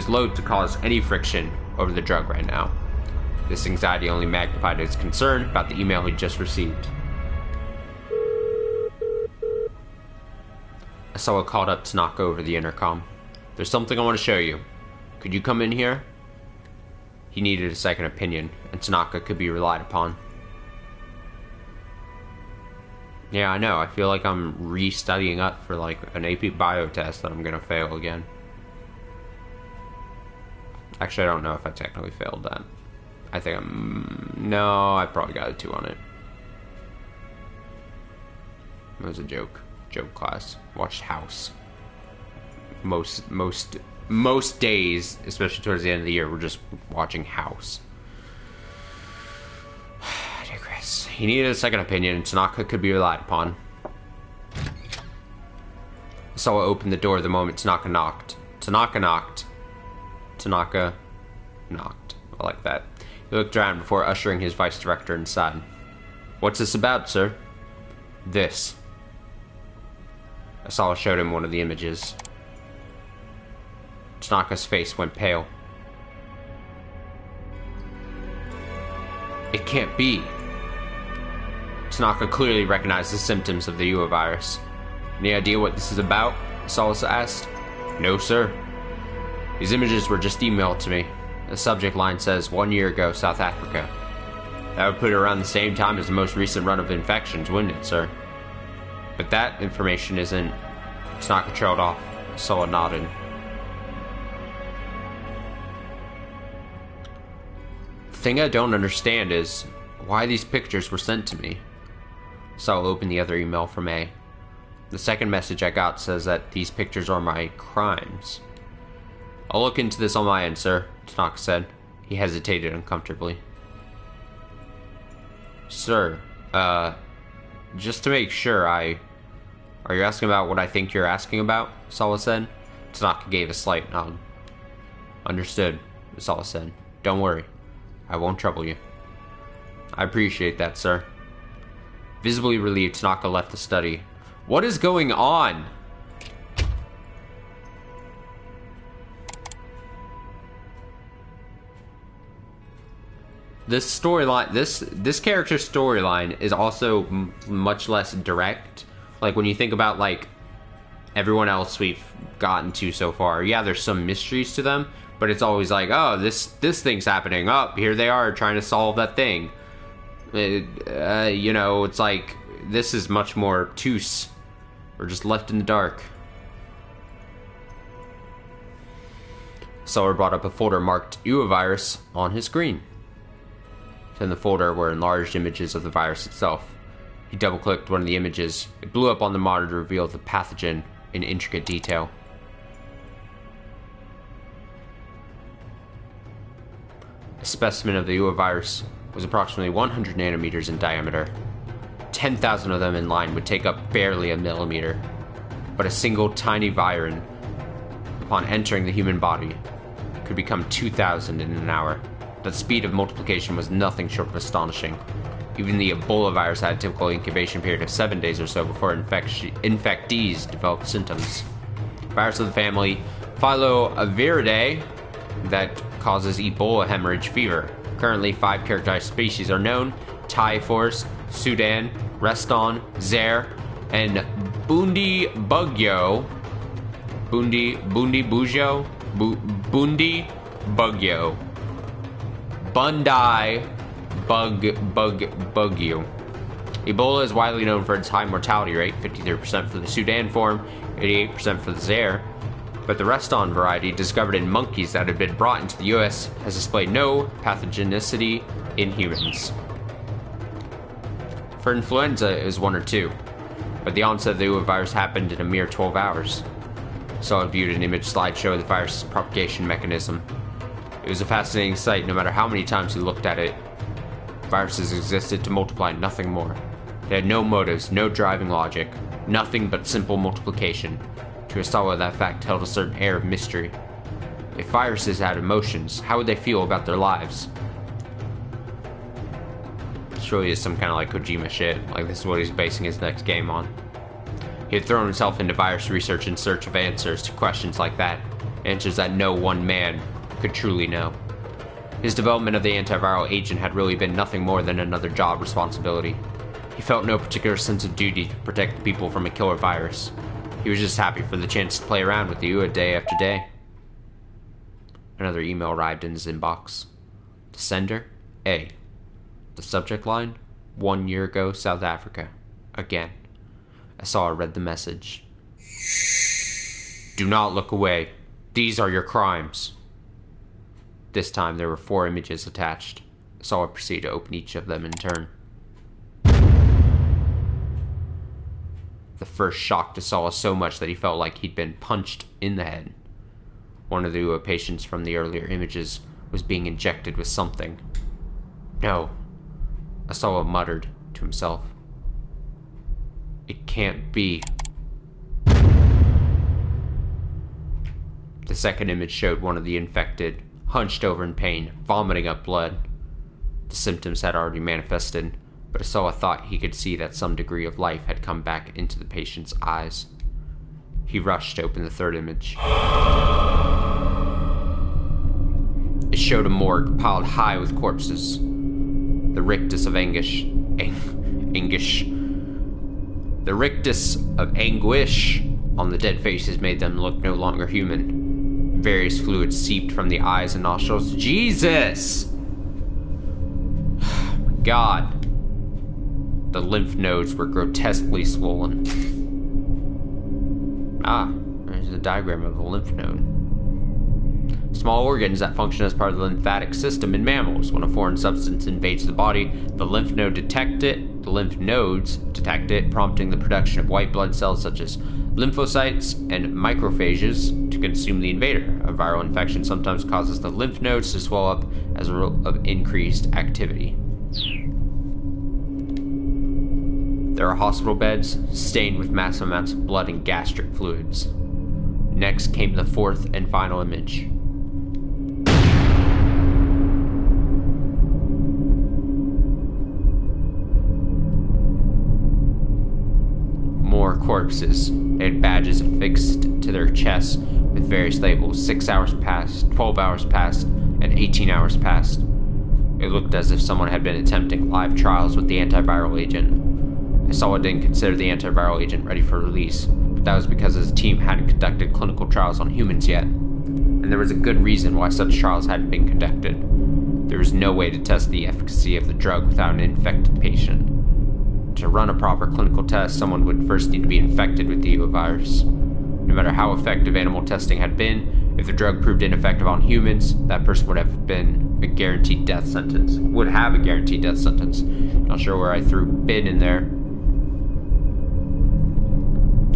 loath to cause any friction over the drug right now. This anxiety only magnified his concern about the email he'd just received. Osawa called up Tanaka over the intercom. There's something I want to show you. Could you come in here? He needed a second opinion, and Tanaka could be relied upon. Yeah, I know. I feel like I'm re-studying up for like an AP bio test that I'm gonna fail again. Actually, I don't know if I technically failed that. I think no, I probably got a 2 on it. It was a joke. Joke class. Watched House. Most days, especially towards the end of the year, we're just watching House. I digress. He needed a second opinion, and Tanaka could be relied upon. Osawa opened the door the moment Tanaka knocked. Tanaka knocked. I like that. He looked around before ushering his vice director inside. What's this about, sir? This. Osawa showed him one of the images. Tanaka's face went pale. It can't be. Tanaka clearly recognized the symptoms of the Ua virus. Any idea what this is about? Osawa asked. No, sir. These images were just emailed to me. The subject line says 1 year ago, South Africa. That would put it around the same time as the most recent run of infections, wouldn't it, sir? But that information isn't... Tanaka trailed off. Osawa nodded. The thing I don't understand is why these pictures were sent to me. Osawa opened the other email from A. The second message I got says that these pictures are my crimes. I'll look into this on my end, sir, Tanaka said. He hesitated uncomfortably. Sir, just to make sure, are you asking about what I think you're asking about? Osawa said. Tanaka gave a slight nod. Understood, Osawa said. Don't worry. I won't trouble you. I appreciate that, sir. Visibly relieved, Tanaka left the study. What is going on? This storyline, this character's storyline is also much less direct. Like, when you think about, like, everyone else we've gotten to so far, yeah, there's some mysteries to them, but it's always like, oh, this thing's happening. Oh, here they are trying to solve that thing. You know, it's like, this is much more obtuse. We're just left in the dark. Sower brought up a folder marked Ua virus on his screen. In the folder were enlarged images of the virus itself. He double-clicked one of the images. It blew up on the monitor to reveal the pathogen in intricate detail. A specimen of the Ua virus was approximately 100 nanometers in diameter. 10,000 of them in line would take up barely a millimeter. But a single tiny virion, upon entering the human body, could become 2,000 in an hour. The speed of multiplication was nothing short of astonishing. Even the Ebola virus had a typical incubation period of 7 days or so before infectees developed symptoms. Virus of the family Filoviridae that causes Ebola hemorrhage fever. Currently, 5 characterized species are known: Typhus, Sudan, Reston, Zaire, and Bundi Bugyo. Bundi Bugyo. Bundi Bugyo. Ebola is widely known for its high mortality rate, 53% for the Sudan form, 88% for the Zaire. But the Reston variety, discovered in monkeys that had been brought into the US, has displayed no pathogenicity in humans. For influenza, it was 1 or 2, but the onset of the Ua virus happened in a mere 12 hours. So I viewed an image slideshow of the virus's propagation mechanism. It was a fascinating sight, no matter how many times you looked at it. Viruses existed to multiply, nothing more. They had no motives, no driving logic, nothing but simple multiplication. To Osawa, that fact held a certain air of mystery. If viruses had emotions, how would they feel about their lives? This really is some kind of like Kojima shit. Like, this is what he's basing his next game on. He had thrown himself into virus research in search of answers to questions like that. Answers that no one man could truly know. His development of the antiviral agent had really been nothing more than another job responsibility. He felt no particular sense of duty to protect the people from a killer virus. He was just happy for the chance to play around with you day after day. Another email arrived in his inbox. The sender, A. The subject line, 1 year ago, South Africa. Again. Osawa read the message. Do not look away. These are your crimes. This time there were 4 images attached. Osawa proceeded to open each of them in turn. The first shocked Osawa so much that he felt like he'd been punched in the head. One of the patients from the earlier images was being injected with something. No. Osawa muttered to himself. It can't be. The second image showed one of the infected, hunched over in pain, vomiting up blood. The symptoms had already manifested, but Osawa thought he could see that some degree of life had come back into the patient's eyes. He rushed to open the third image. It showed a morgue piled high with corpses. The rictus of anguish on the dead faces made them look no longer human. Various fluids seeped from the eyes and nostrils. Jesus! God. The lymph nodes were grotesquely swollen. Ah, there's a diagram of a lymph node. Small organs that function as part of the lymphatic system in mammals. When a foreign substance invades the body, the lymph nodes detect it, prompting the production of white blood cells such as lymphocytes and macrophages to consume the invader. A viral infection sometimes causes the lymph nodes to swell up as a result of increased activity. There are hospital beds stained with massive amounts of blood and gastric fluids. Next came the fourth and final image. More corpses. They had badges affixed to their chests with various labels. 6 hours passed, 12 hours passed, and 18 hours passed. It looked as if someone had been attempting live trials with the antiviral agent. Osawa didn't consider the antiviral agent ready for release, but that was because his team hadn't conducted clinical trials on humans yet. And there was a good reason why such trials hadn't been conducted. There was no way to test the efficacy of the drug without an infected patient. To run a proper clinical test, someone would first need to be infected with the virus. No matter how effective animal testing had been, if the drug proved ineffective on humans, that person would have a guaranteed death sentence. Not sure where I threw bid in there.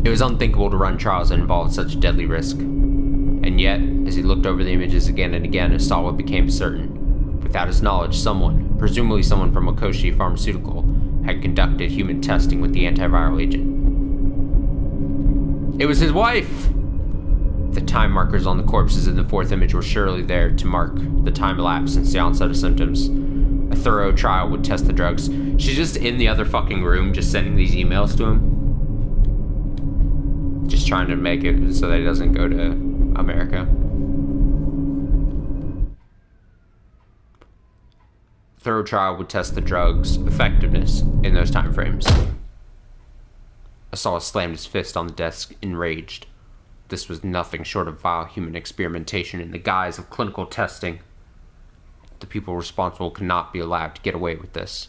It was unthinkable to run trials that involved such deadly risk. And yet, as he looked over the images again and again, Osawa became certain. Without his knowledge, someone, presumably someone from Okoshi Pharmaceutical, had conducted human testing with the antiviral agent. It was his wife! The time markers on the corpses in the fourth image were surely there to mark the time elapsed since the onset of symptoms. A thorough trial would test the drugs. She's just in the other fucking room, just sending these emails to him. Just trying to make it so that he doesn't go to America. Thorough trial would test the drug's effectiveness in those time frames. Osawa slammed his fist on the desk, enraged. This was nothing short of vile human experimentation in the guise of clinical testing. The people responsible could not be allowed to get away with this.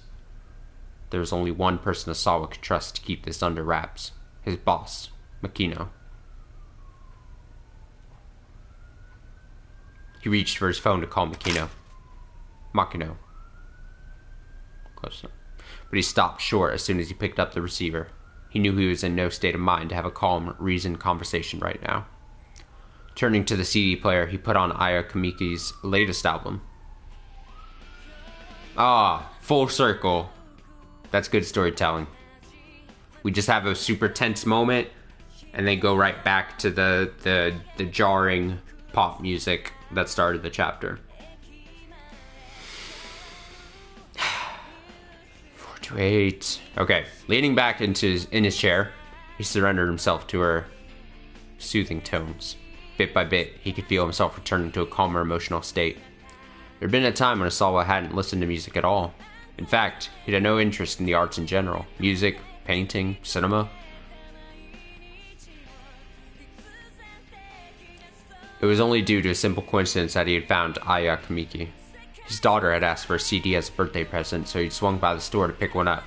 There was only one person Osawa could trust to keep this under wraps. His boss, Makino. He reached for his phone to call Makino. Close enough. But he stopped short as soon as he picked up the receiver. He knew he was in no state of mind to have a calm, reasoned conversation right now. Turning to the CD player, he put on Aya Kamiki's latest album. Ah, full circle. That's good storytelling. We just have a super tense moment, and then go right back to the jarring pop music that started the chapter. 428. Okay, leaning back in his chair, he surrendered himself to her soothing tones. Bit by bit, he could feel himself returning to a calmer emotional state. There had been a time when Osawa hadn't listened to music at all. In fact, he had no interest in the arts in general. Music, painting, cinema. It was only due to a simple coincidence that he had found Aya Kamiki. His daughter had asked for a CD as a birthday present, so he'd swung by the store to pick one up.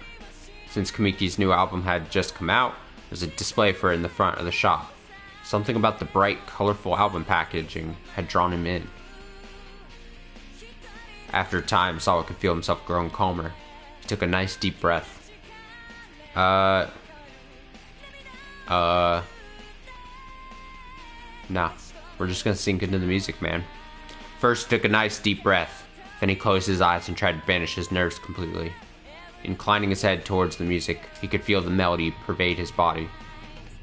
Since Kamiki's new album had just come out, there was a display for it in the front of the shop. Something about the bright, colorful album packaging had drawn him in. After a time, Osawa could feel himself growing calmer. He took a nice deep breath. Nah. We're just gonna sink into the music, man. First, he took a nice deep breath. Then he closed his eyes and tried to banish his nerves completely. Inclining his head towards the music, he could feel the melody pervade his body.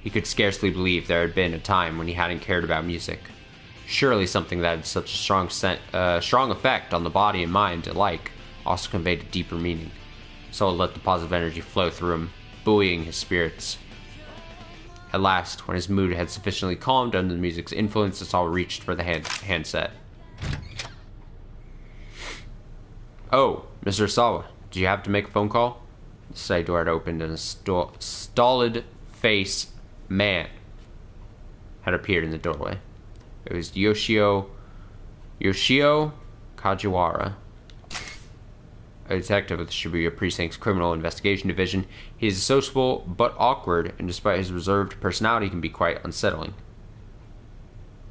He could scarcely believe there had been a time when he hadn't cared about music. Surely something that had such a strong effect on the body and mind alike also conveyed a deeper meaning. So he let the positive energy flow through him, buoying his spirits. At last, when his mood had sufficiently calmed under the music's influence, Osawa reached for the handset. Oh, Mr. Osawa, do you have to make a phone call? The side door had opened and a stolid-faced man had appeared in the doorway. It was Yoshio Kajiwara, a detective with the Shibuya Precinct's Criminal Investigation Division. He is sociable but awkward, and despite his reserved personality, can be quite unsettling.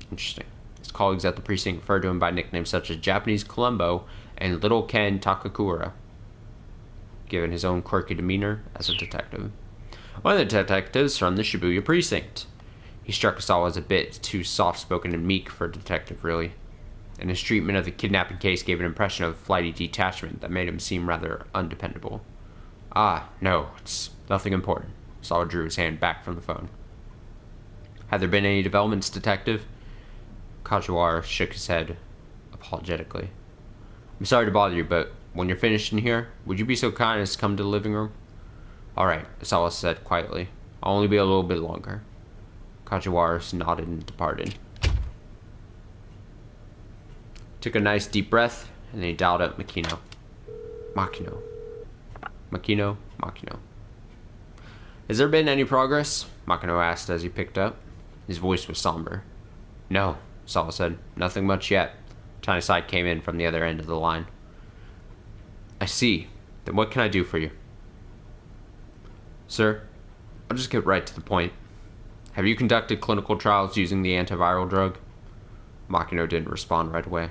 Interesting. His colleagues at the precinct refer to him by nicknames such as Japanese Columbo and Little Ken Takakura, given his own quirky demeanor as a detective. One of the detectives from the Shibuya Precinct. He struck Osawa as a bit too soft-spoken and meek for a detective, really, and his treatment of the kidnapping case gave an impression of flighty detachment that made him seem rather undependable. Ah, no, it's nothing important. Osawa drew his hand back from the phone. Had there been any developments, detective? Kajiwara shook his head apologetically. I'm sorry to bother you, but when you're finished in here, would you be so kind as to come to the living room? All right, Osawa said quietly. I'll only be a little bit longer. Kajiwara nodded and departed. Took a nice deep breath, and then he dialed up Makino. Makino. Has there been any progress? Makino asked as he picked up. His voice was somber. No, Osawa said. Nothing much yet. Tiny side came in from the other end of the line. I see. Then what can I do for you? Sir, I'll just get right to the point. Have you conducted clinical trials using the antiviral drug? Makino didn't respond right away.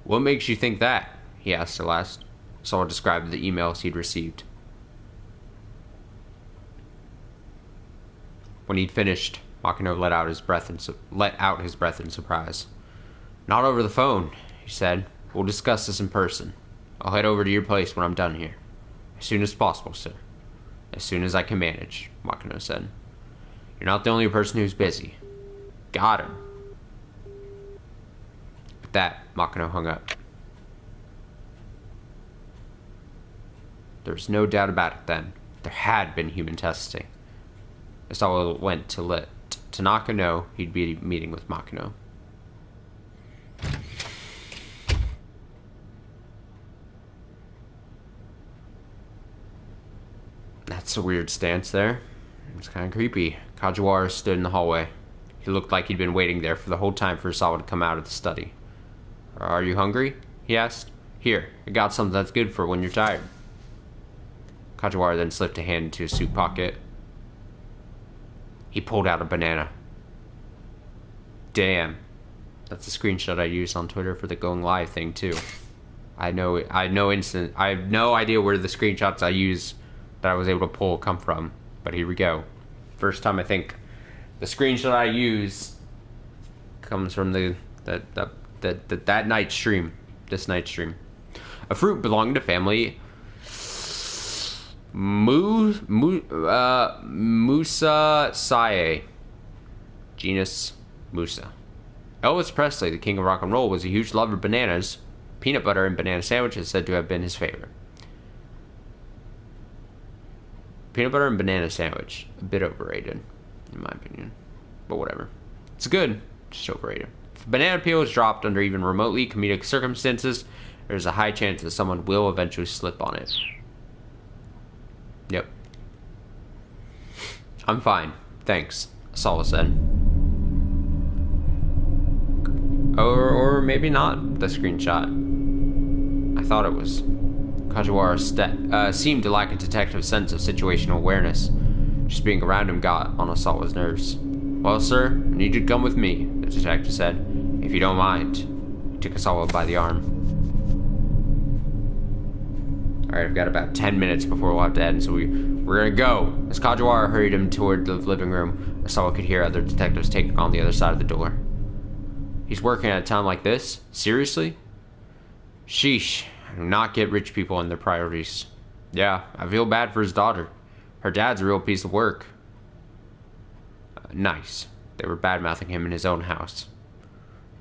What makes you think that? He asked at last. Osawa described the emails he'd received. When he'd finished, Makino let out his breath in surprise. Not over the phone, he said. We'll discuss this in person. I'll head over to your place when I'm done here. As soon as possible, sir. As soon as I can manage, Makino said. You're not the only person who's busy. Got him. With that, Makino hung up. There was no doubt about it then. There had been human testing. Osawa went to let Tanaka know he'd be meeting with Makino. That's a weird stance there. It's kind of creepy. Kajiwara stood in the hallway. He looked like he'd been waiting there for the whole time for Osawa to come out of the study. Are you hungry? He asked. Here, I got something that's good for when you're tired. Kajiwara then slipped a hand into his suit pocket. He pulled out a banana. Damn. That's the screenshot I used on Twitter for the going live thing too. I have no idea where the screenshots I use that I was able to pull come from. But here we go. First time I think the screenshot I use comes from that night stream. This night stream. A fruit belonging to family Musaceae. Genus Musa. Elvis Presley, the king of rock and roll, was a huge lover of bananas. Peanut butter and banana sandwiches said to have been his favorite. Peanut butter and banana sandwich. A bit overrated, in my opinion. But whatever. It's good, just overrated. If a banana peel is dropped under even remotely comedic circumstances, there's a high chance that someone will eventually slip on it. Yep. I'm fine. Thanks, Osawa said. Or maybe not the screenshot. I thought it was. Kajiwara seemed to lack a detective's sense of situational awareness. Just being around him got on Osawa's nerves. Well, sir, I need you to come with me, the detective said. If you don't mind. He took Osawa by the arm. Alright, I've got about 10 minutes before we'll have to end, so we're gonna go. As Kajiwara hurried him toward the living room, Osawa could hear other detectives taking on the other side of the door. He's working at a time like this? Seriously? Sheesh. I do not get rich people and their priorities. Yeah, I feel bad for his daughter. Her dad's a real piece of work. Nice. They were bad-mouthing him in his own house.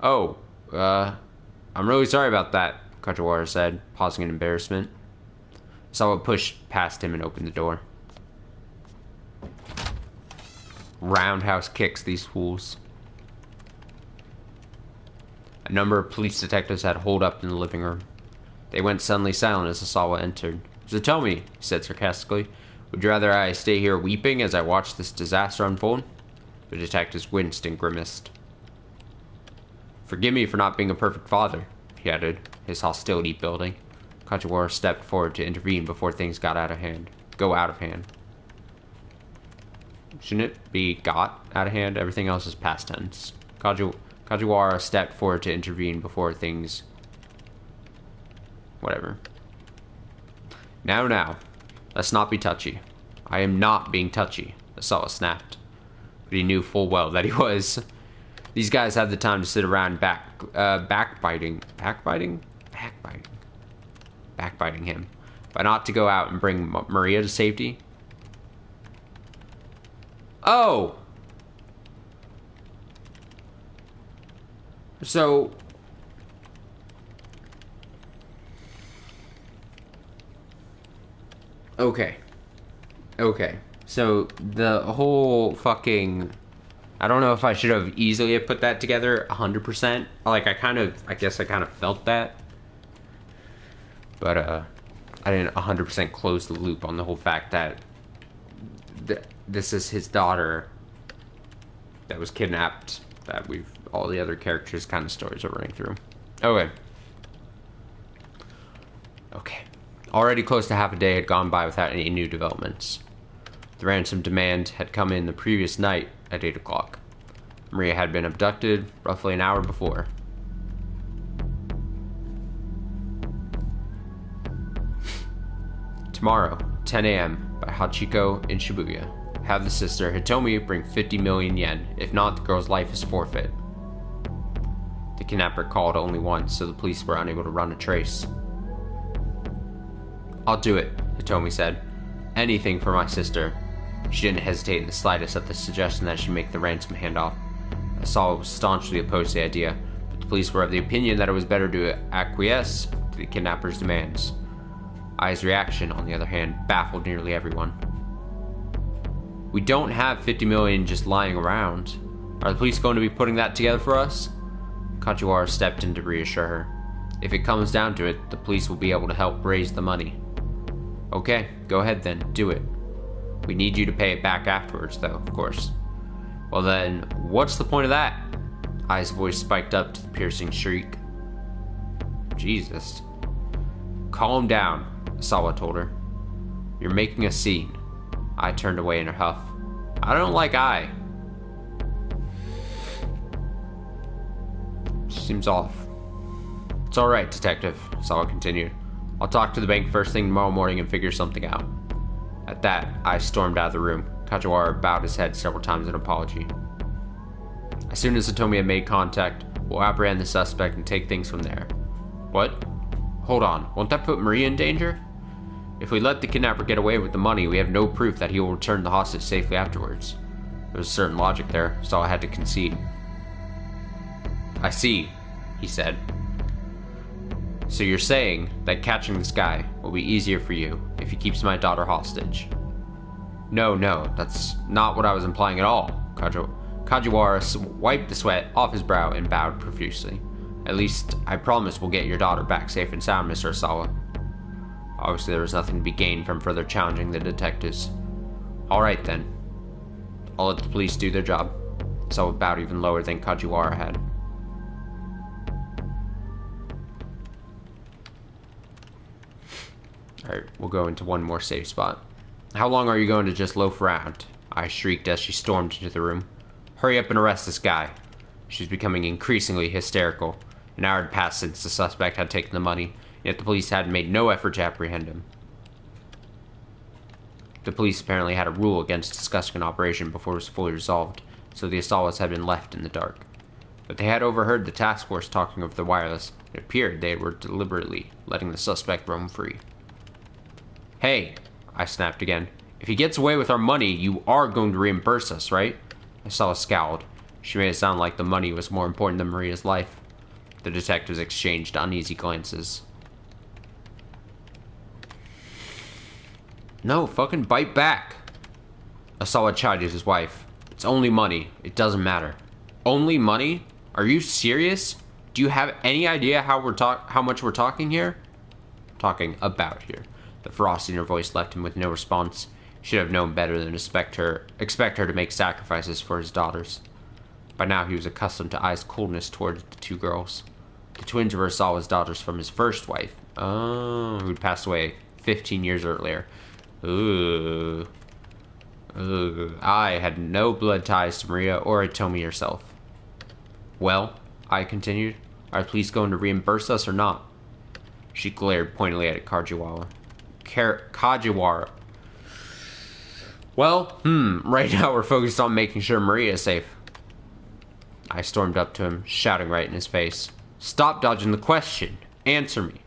Oh, I'm really sorry about that, Kajiwara said, pausing in embarrassment. Osawa pushed past him and opened the door. Roundhouse kicks, these fools. A number of police detectives had holed up in the living room. They went suddenly silent as Osawa entered. Zatomi, he said sarcastically, would you rather I stay here weeping as I watch this disaster unfold? The detectives winced and grimaced. Forgive me for not being a perfect father, he added, his hostility building. Kajiwara stepped forward to intervene before things got out of hand. Go out of hand. Shouldn't it be got out of hand? Everything else is past tense. Kajiwara stepped forward to intervene before things... Whatever. Now. Let's not be touchy. I am not being touchy, Osawa snapped. But he knew full well that he was. These guys had the time to sit around backbiting him. But not to go out and bring Maria to safety. Oh! So... Okay. So, the whole fucking... I don't know if I should have easily have put that together 100%. Like, I guess I kind of felt that. But, I didn't 100% close the loop on the whole fact that this is his daughter that was kidnapped, that all the other characters' kind of stories are running through. Okay. Already close to half a day had gone by without any new developments. The ransom demand had come in the previous night at 8 o'clock. Maria had been abducted roughly an hour before. Tomorrow, 10 a.m. by Hachiko in Shibuya. Have the sister Hitomi bring 50 million yen. If not, the girl's life is forfeit. The kidnapper called only once, so the police were unable to run a trace. I'll do it, Hitomi said. Anything for my sister. She didn't hesitate in the slightest at the suggestion that she make the ransom handoff. Osawa was staunchly opposed to the idea, but the police were of the opinion that it was better to acquiesce to the kidnapper's demands. Ai's reaction, on the other hand, baffled nearly everyone. We don't have 50 million just lying around. Are the police going to be putting that together for us? Kajiwara stepped in to reassure her. If it comes down to it, the police will be able to help raise the money. Okay, go ahead then, do it. We need you to pay it back afterwards, though, of course. Well then, what's the point of that? Ai's voice spiked up to the piercing shriek. Jesus. Calm down, Osawa told her. You're making a scene. Ai turned away in a huff. I don't like Ai. Seems off. It's alright, detective, Osawa continued. I'll talk to the bank first thing tomorrow morning and figure something out. At that, I stormed out of the room. Kajiwara bowed his head several times in apology. As soon as Hitomi had made contact, we'll apprehend the suspect and take things from there. What? Hold on, won't that put Maria in danger? If we let the kidnapper get away with the money, we have no proof that he will return the hostage safely afterwards. There was a certain logic there, so I had to concede. I see, he said. So you're saying that catching this guy will be easier for you if he keeps my daughter hostage? No, that's not what I was implying at all. Kajiwara wiped the sweat off his brow and bowed profusely. At least, I promise we'll get your daughter back safe and sound, Mr. Osawa. Obviously, there was nothing to be gained from further challenging the detectives. Alright then. I'll let the police do their job. Osawa bowed even lower than Kajiwara had. Alright, we'll go into one more safe spot. How long are you going to just loaf around? I shrieked as she stormed into the room. Hurry up and arrest this guy. She was becoming increasingly hysterical. An hour had passed since the suspect had taken the money, yet the police had made no effort to apprehend him. The police apparently had a rule against discussing an operation before it was fully resolved, so the Osawas had been left in the dark. But they had overheard the task force talking over the wireless. It appeared they were deliberately letting the suspect roam free. Hey, I snapped again. If he gets away with our money, you are going to reimburse us, right? Osawa scowled. She made it sound like the money was more important than Maria's life. The detectives exchanged uneasy glances. No, fucking bite back. Osawa chided his wife. It's only money. It doesn't matter. Only money? Are you serious? Do you have any idea how much we're talking here? Talking about here. The ferocity in her voice left him with no response. He should have known better than expect her to make sacrifices for his daughters. By now he was accustomed to Ai's coolness toward the two girls. The twins were Osawa's daughters from his first wife. Oh, who'd passed away 15 years earlier. Ooh. Ai had no blood ties to Maria or Hitomi herself. Well, I continued, are the police going to reimburse us or not? She glared pointedly at Kajiwara. Kajiwara. Well, right now we're focused on making sure Maria is safe. I stormed up to him, shouting right in his face. Stop dodging the question. Answer me.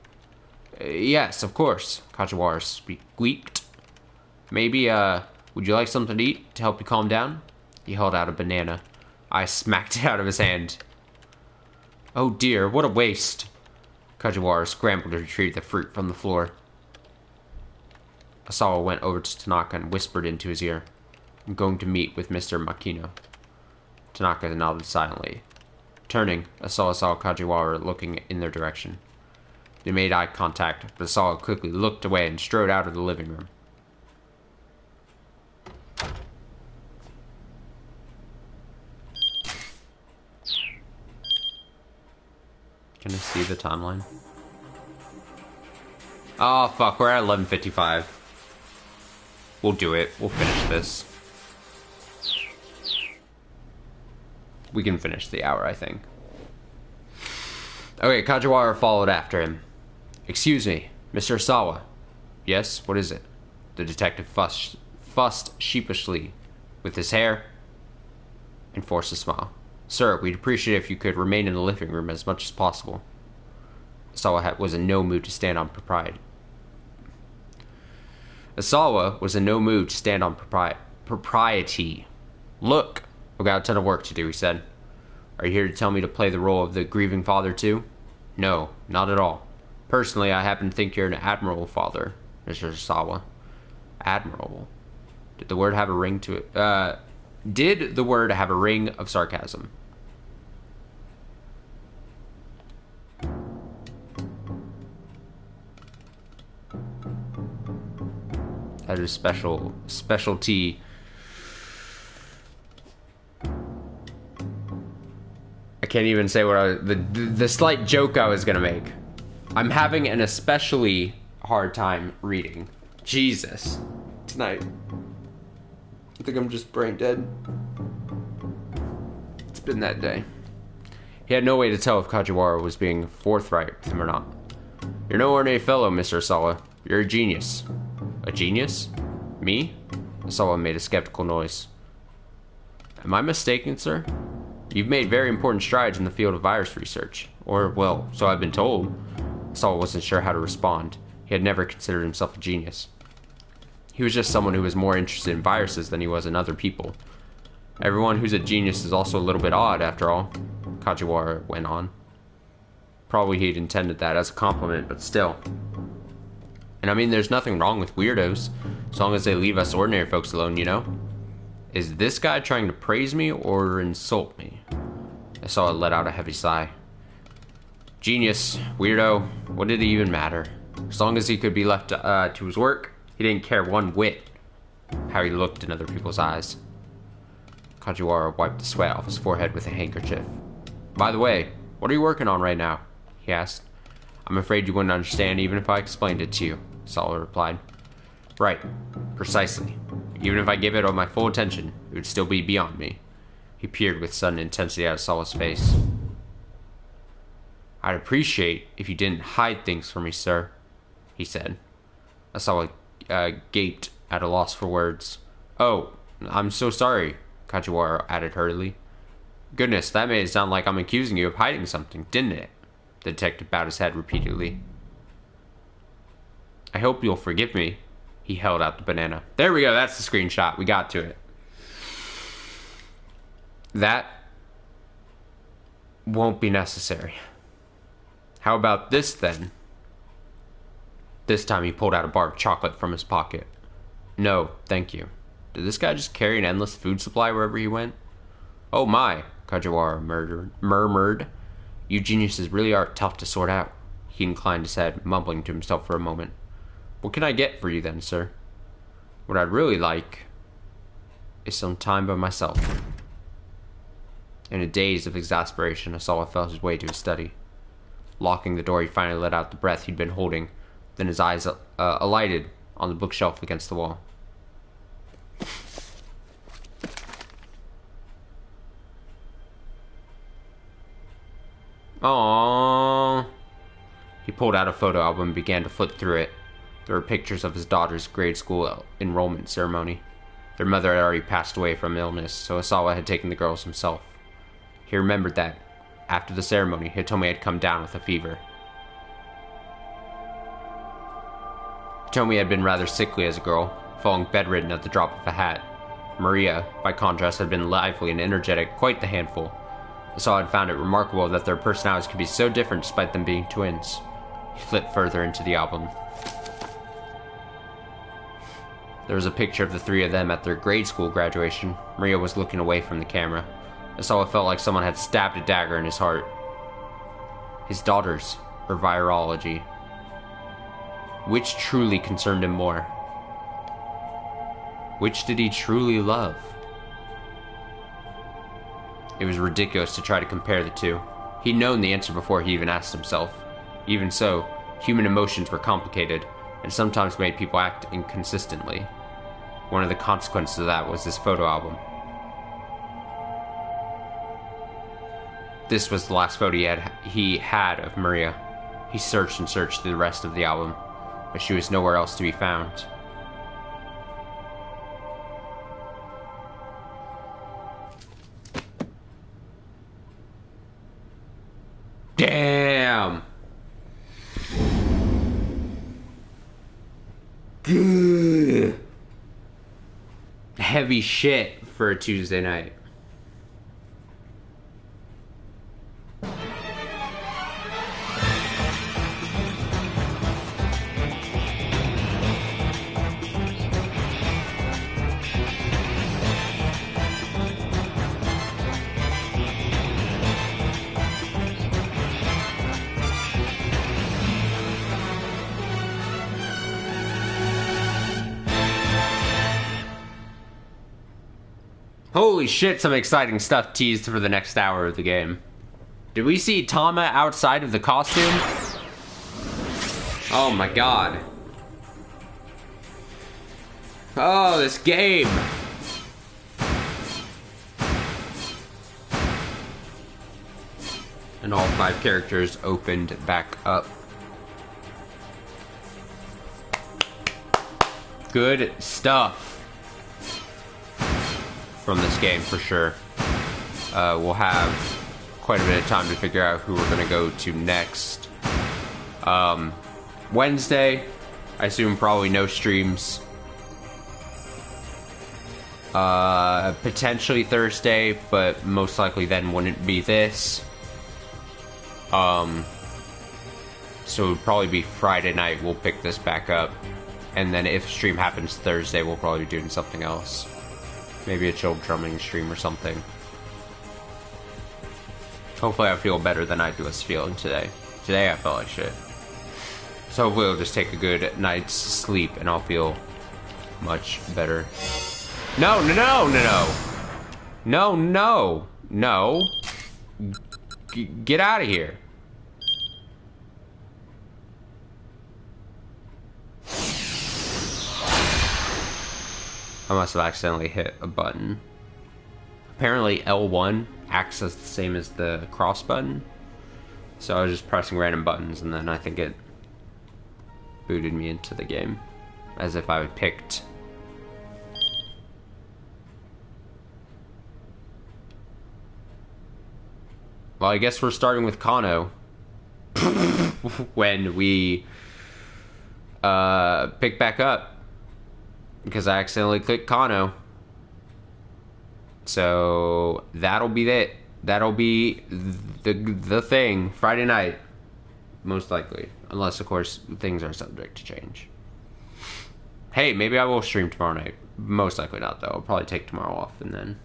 Yes, of course, Kajiwara squeaked. Maybe, would you like something to eat to help you calm down? He held out a banana. I smacked it out of his hand. Oh dear, what a waste. Kajiwara scrambled to retrieve the fruit from the floor. Osawa went over to Tanaka and whispered into his ear. I'm going to meet with Mr. Makino. Tanaka nodded silently. Turning, Osawa saw Kajiwara looking in their direction. They made eye contact, but Osawa quickly looked away and strode out of the living room. Can I see the timeline? Oh, fuck, we're at 11:55. We'll do it. We'll finish this. We can finish the hour, I think. Okay, Kajiwara followed after him. Excuse me, Mr. Osawa. Yes, what is it? The detective fussed sheepishly with his hair and forced a smile. Sir, we'd appreciate it if you could remain in the living room as much as possible. Osawa was in no mood to stand on propriety. Osawa was in no mood to stand on propriety. Look, I've got a ton of work to do, he said. Are you here to tell me to play the role of the grieving father too? No, not at all. Personally, I happen to think you're an admirable father, Mr. Osawa. Admirable? Did the word have a ring to it? Did the word have a ring of sarcasm? That is specialty. I can't even say what the slight joke I was gonna make. I'm having an especially hard time reading. Jesus. Tonight. I think I'm just brain dead. It's been that day. He had no way to tell if Kajiwara was being forthright with him or not. You're no ordinary fellow, Mr. Osawa. You're a genius. A genius? Me? Osawa made a skeptical noise. Am I mistaken, sir? You've made very important strides in the field of virus research. Or, well, so I've been told. Osawa wasn't sure how to respond. He had never considered himself a genius. He was just someone who was more interested in viruses than he was in other people. Everyone who's a genius is also a little bit odd, after all, Kajiwara went on. Probably he'd intended that as a compliment, but still. And I mean, there's nothing wrong with weirdos, as long as they leave us ordinary folks alone, you know? Is this guy trying to praise me or insult me? I saw it let out a heavy sigh. Genius, weirdo, what did it even matter? As long as he could be left to his work, he didn't care one whit how he looked in other people's eyes. Kajiwara wiped the sweat off his forehead with a handkerchief. By the way, what are you working on right now? He asked. I'm afraid you wouldn't understand even if I explained it to you. Osawa replied. Right. Precisely. Even if I gave it all my full attention, it would still be beyond me. He peered with sudden intensity at Osawa's face. I'd appreciate if you didn't hide things from me, sir, he said. Osawa gaped at a loss for words. Oh, I'm so sorry, Kajiwara added hurriedly. Goodness, that made it sound like I'm accusing you of hiding something, didn't it? The detective bowed his head repeatedly. I hope you'll forgive me. He held out the banana. There we go, that's the screenshot. We got to it. That won't be necessary. How about this, then? This time he pulled out a bar of chocolate from his pocket. No, thank you. Did this guy just carry an endless food supply wherever he went? Oh my, Kajiwara murmured. You geniuses really are tough to sort out. He inclined his head, mumbling to himself for a moment. What can I get for you then, sir? What I'd really like is some time by myself. In a daze of exasperation, Osawa felt his way to his study. Locking the door, he finally let out the breath he'd been holding. Then his eyes alighted on the bookshelf against the wall. Aww. He pulled out a photo album and began to flip through it. There were pictures of his daughter's grade school enrollment ceremony. Their mother had already passed away from illness, so Osawa had taken the girls himself. He remembered that, after the ceremony, Hitomi had come down with a fever. Hitomi had been rather sickly as a girl, falling bedridden at the drop of a hat. Maria, by contrast, had been lively and energetic, quite the handful. Osawa had found it remarkable that their personalities could be so different despite them being twins. He flipped further into the album. There was a picture of the three of them at their grade school graduation. Maria was looking away from the camera. Osawa felt like someone had stabbed a dagger in his heart. His daughters, or virology. Which truly concerned him more? Which did he truly love? It was ridiculous to try to compare the two. He'd known the answer before he even asked himself. Even so, human emotions were complicated, and sometimes made people act inconsistently. One of the consequences of that was this photo album. This was the last photo he had of Maria. He searched and searched through the rest of the album, but she was nowhere else to be found. Damn! Good. Heavy shit for a Tuesday night. Holy shit, some exciting stuff teased for the next hour of the game. Did we see Tama outside of the costume? Oh my god. Oh, this game. And all 5 characters opened back up. Good stuff from this game for sure. We'll have quite a bit of time to figure out who we're gonna go to next. Wednesday, I assume probably no streams. Potentially Thursday, but most likely then wouldn't be this. So it would probably be Friday night we'll pick this back up. And then if stream happens Thursday, we'll probably be doing something else. Maybe a chill drumming stream or something. Hopefully I feel better than I was feeling today. Today I felt like shit. So hopefully I'll just take a good night's sleep and I'll feel much better. No, no, no, no, no. No, no, no. Get out of here. I must have accidentally hit a button. Apparently L1 acts as the same as the cross button. So I was just pressing random buttons, and then I think it booted me into the game. As if I had picked... Well, I guess we're starting with Kano. When we pick back up. Because I accidentally clicked Kano. So that'll be it. That'll be the thing. Friday night. Most likely. Unless, of course, things are subject to change. Hey, maybe I will stream tomorrow night. Most likely not, though. I'll probably take tomorrow off, and then,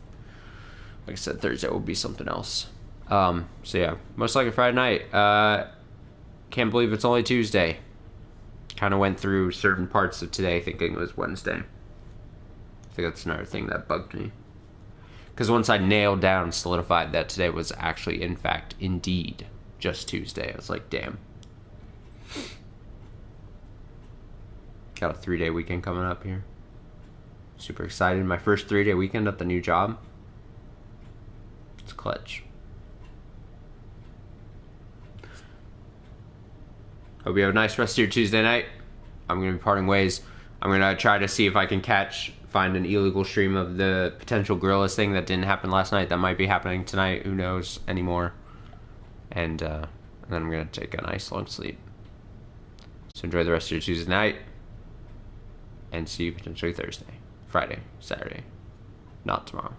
like I said, Thursday will be something else. So yeah, most likely Friday night. Can't believe it's only Tuesday. Kind of went through certain parts of today thinking it was Wednesday. I think that's another thing that bugged me. Because once I nailed down and solidified that today was actually, in fact, indeed, just Tuesday, I was like, damn. Got a 3-day weekend coming up here. Super excited. My first 3-day weekend at the new job. It's clutch. Hope you have a nice rest of your Tuesday night. I'm going to be parting ways. I'm going to try to see if I can find an illegal stream of the potential gorillas thing that didn't happen last night. That might be happening tonight. Who knows anymore. And then I'm going to take a nice long sleep. So enjoy the rest of your Tuesday night. And see you potentially Thursday, Friday, Saturday. Not tomorrow.